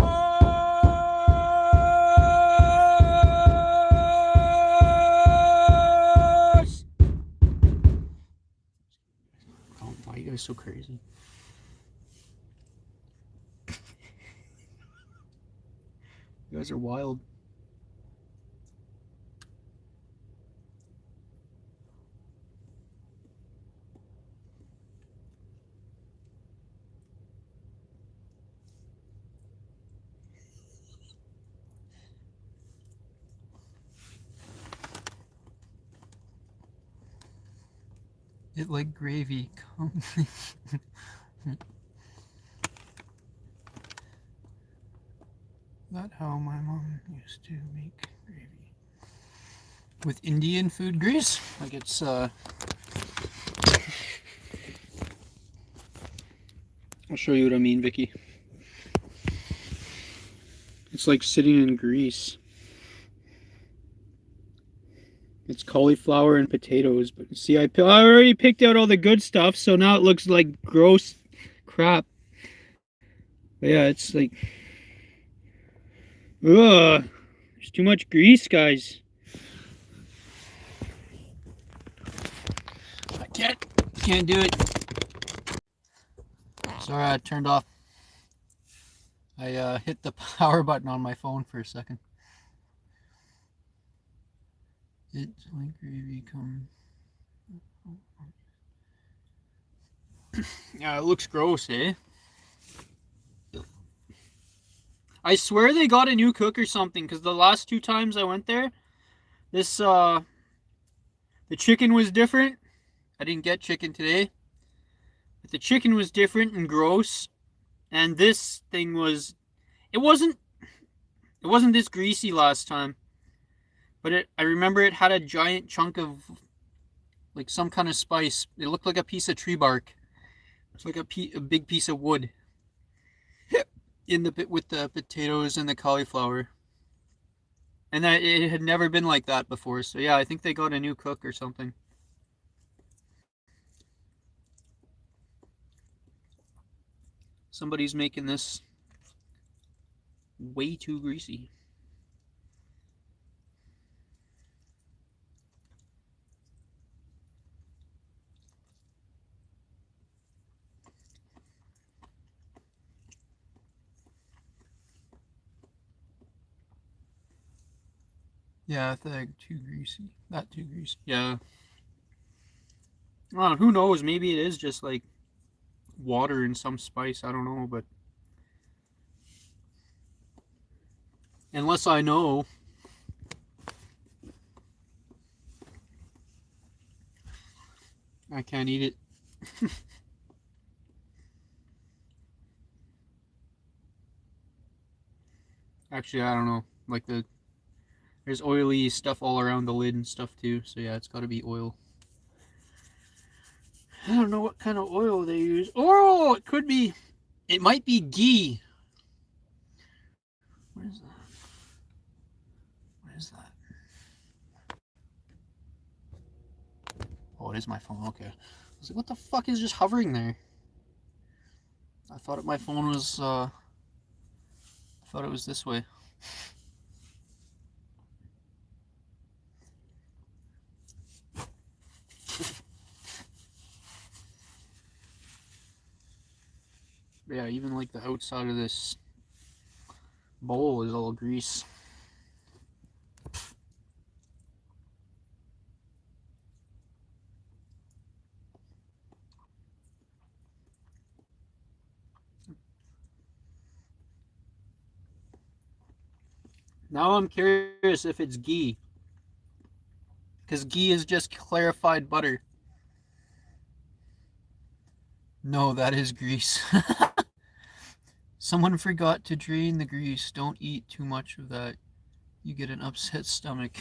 You guys are so crazy. You guys are wild. It like gravy. Come. Not how my mom used to make gravy. With Indian food grease? Like it's, I'll show you what I mean, Vicky. It's like sitting in grease. It's cauliflower and potatoes, but see, I already picked out all the good stuff, so now it looks like gross crap. But yeah, it's like, ugh, there's too much grease, guys. I can't do it. Sorry, I turned off. I hit the power button on my phone for a second. It's like gravy come. Yeah, it looks gross, eh? I swear they got a new cook or something, because the last 2 times I went there, this, the chicken was different. I didn't get chicken today. But the chicken was different and gross. And this thing was, it wasn't this greasy last time. But I remember it had a giant chunk of, like, some kind of spice. It looked like a piece of tree bark. It's like a big piece of wood. In the with the potatoes and the cauliflower. And that it had never been like that before. So yeah, I think they got a new cook or something. Somebody's making this way too greasy. Yeah, I think too greasy. Not too greasy. Yeah. Well, who knows? Maybe it is just like water and some spice. I don't know, but unless I know, I can't eat it. Actually, I don't know. Like there's oily stuff all around the lid and stuff too. So yeah, it's got to be oil. I don't know what kind of oil they use. Oh, it could be. It might be ghee. What is that? What is that? Oh, it is my phone. Okay. I was like, what the fuck is just hovering there? I thought my phone was, I thought it was this way. Yeah, even like the outside of this bowl is all grease. Now I'm curious if it's ghee. Because ghee is just clarified butter. No, that is grease. Someone forgot to drain the grease. Don't eat too much of that. You get an upset stomach.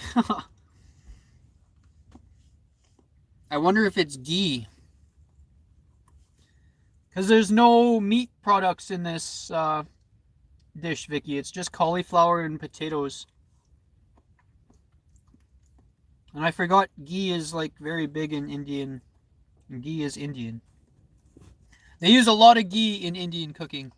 I wonder if it's ghee. Because there's no meat products in this dish, Vicky. It's just cauliflower and potatoes. And I forgot ghee is like very big in Indian. And ghee is Indian. They use a lot of ghee in Indian cooking.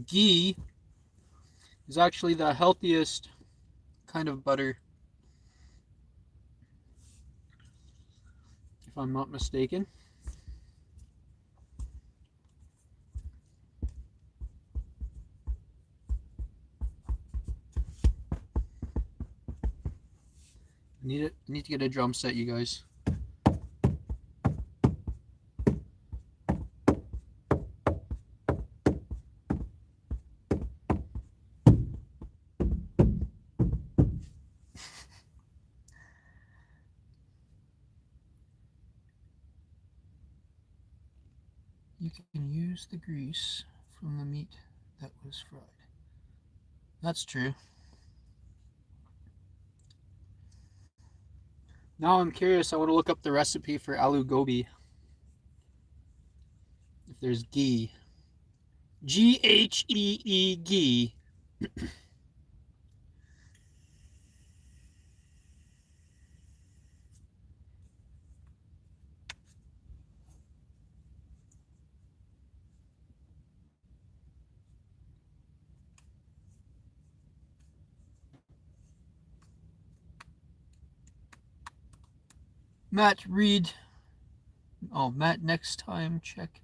Ghee is actually the healthiest kind of butter, if I'm not mistaken. Need to get a drum set, you guys. You can use the grease from the meat that was fried. That's true. Now I'm curious. I want to look up the recipe for aloo gobi. If there's ghee. Ghee, ghee. Matt, read. Oh, Matt, next time check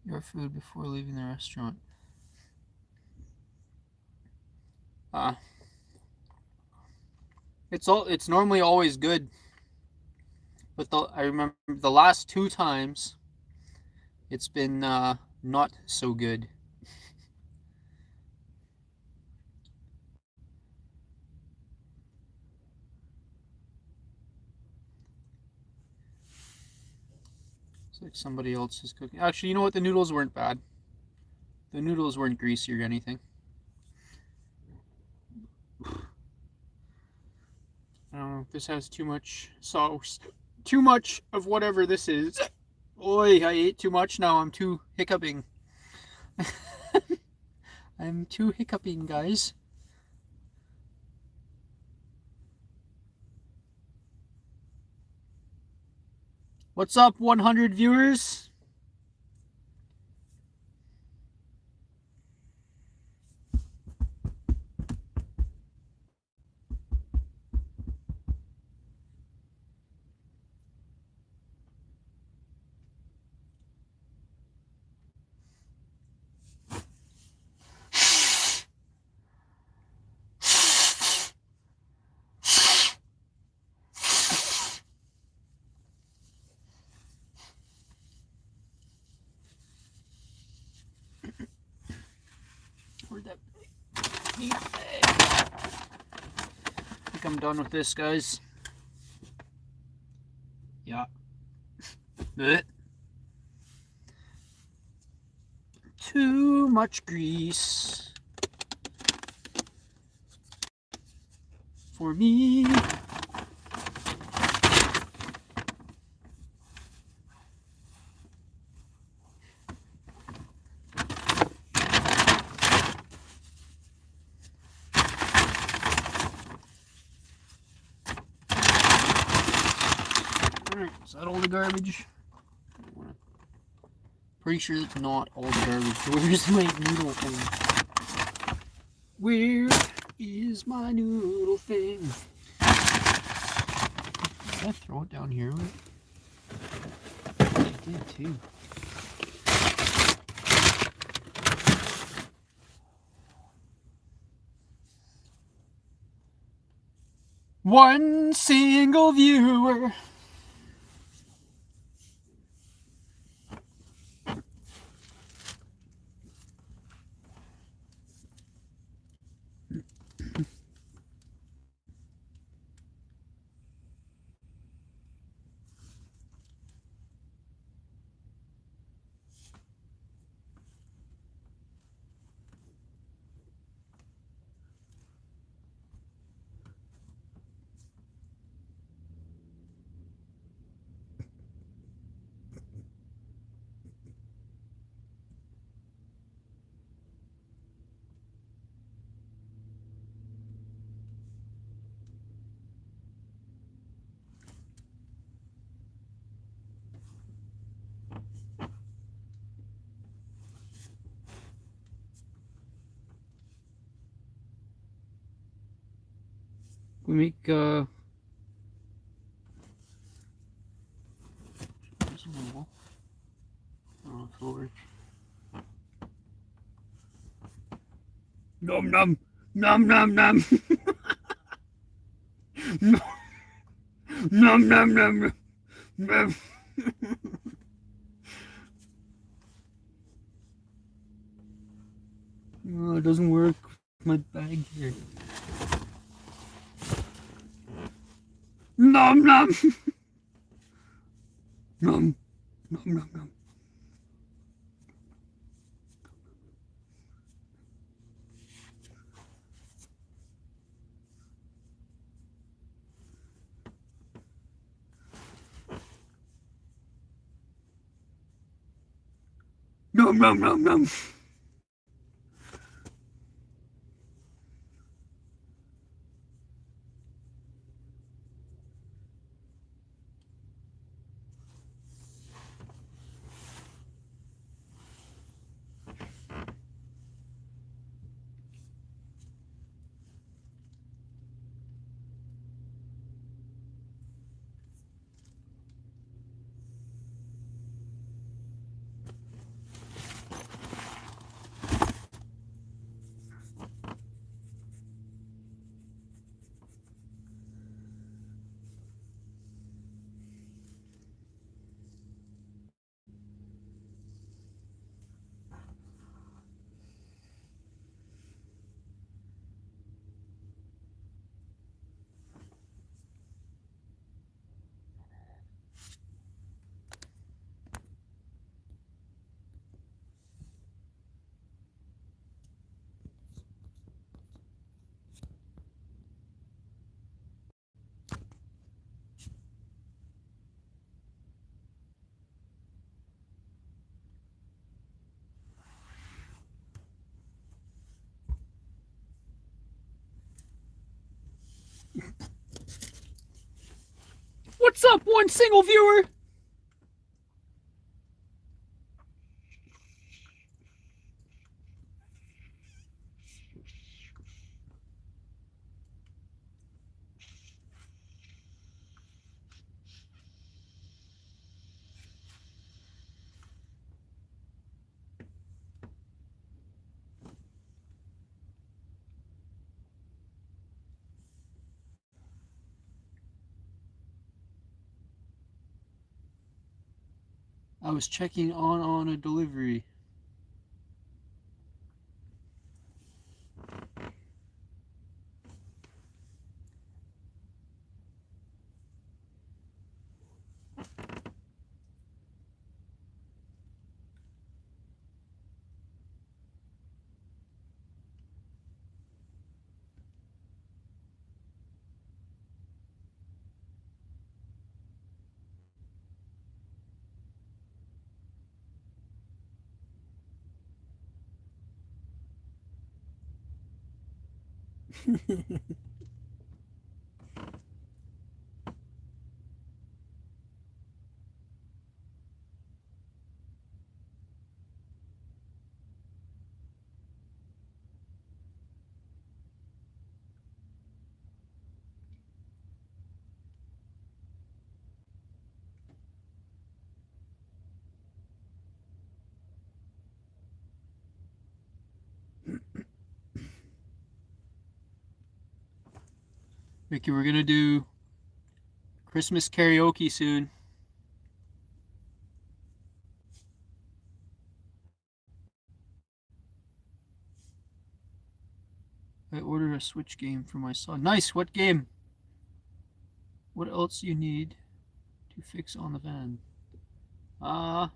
your food before leaving the restaurant. It's normally always good, but I remember the last 2 times it's been not so good. It's like somebody else is cooking. Actually, you know what? The noodles weren't bad. The noodles weren't greasy or anything. I don't know if this has too much sauce. Too much of whatever this is. Oi, I ate too much now. I'm too hiccuping. I'm too hiccuping, guys. What's up, 100 viewers? Where'd that be? I think I'm done with this, guys. Yeah. Too much grease for me. Alright, is that all the garbage? Pretty sure it's not all the garbage. Where's my noodle thing? Where is my noodle thing? Did I throw it down here? I did too. One single viewer. We make there's a mobile. I don't know if it'll work. Nom nom nom nom nom nom nom nom nom nom. Oh, it doesn't work with my bag here. Nom nom nom nom nom nom. Nom nom nom nom. What's up, one single viewer? I was checking on a delivery. Ricky, we're gonna do Christmas karaoke soon. I ordered a Switch game for my son. Nice, what game? What else do you need to fix on the van? Uh,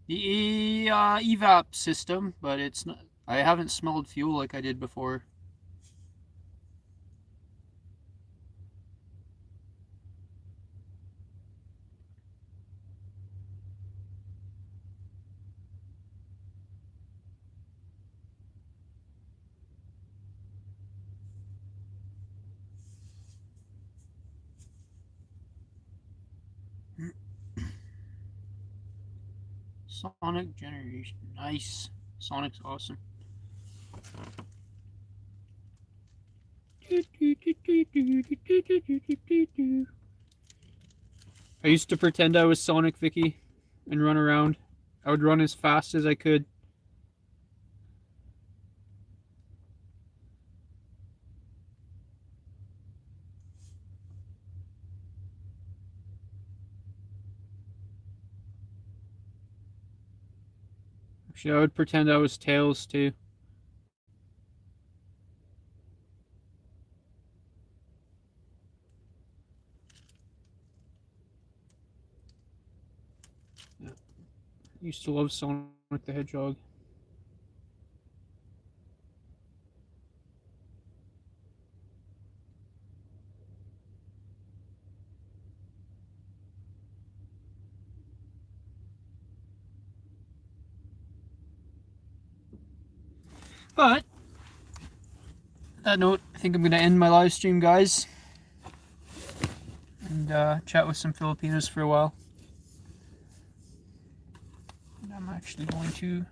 the evap system, but it's not. I haven't smelled fuel like I did before. Sonic generation, nice. Sonic's awesome. I used to pretend I was Sonic, Vicky, and run around. I would run as fast as I could. Actually, I would pretend I was Tails too. Yeah. I used to love Sonic the Hedgehog. But, on that note, I think I'm going to end my live stream, guys. And chat with some Filipinos for a while. And I'm actually going to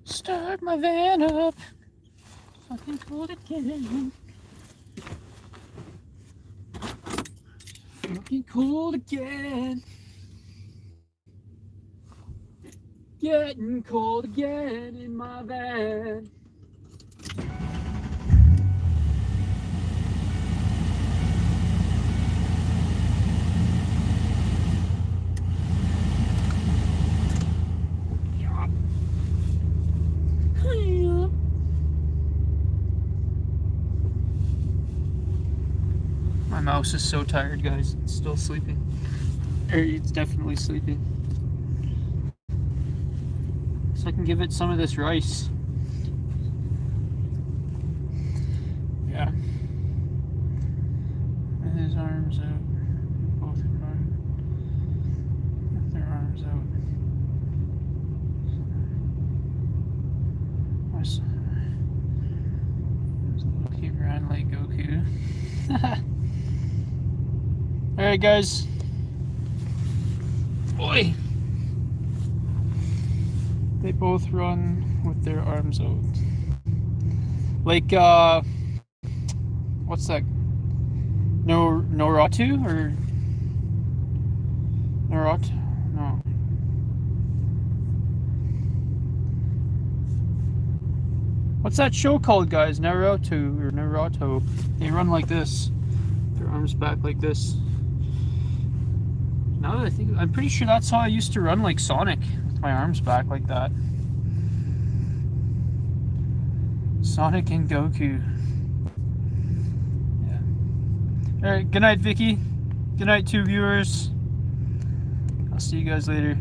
start my van up. Fucking cold again. Fucking cold again. Getting cold again in my van. My mouse is so tired, guys. It's still sleeping. It's definitely sleeping. So I can give it some of this rice. Yeah. With his arms out. Both of them. With their arms out. He ran like Goku. Alright, guys. Boy! They both run with their arms out. Like, what's that? Naruto? Or Naruto? No. What's that show called, guys? Naruto or Naruto. They run like this. Their arms back like this. Now that I think, I'm pretty sure that's how I used to run, like Sonic, with my arms back like that. Sonic and Goku. Yeah. Alright, good night, Vicky. Good night, 2 viewers. I'll see you guys later.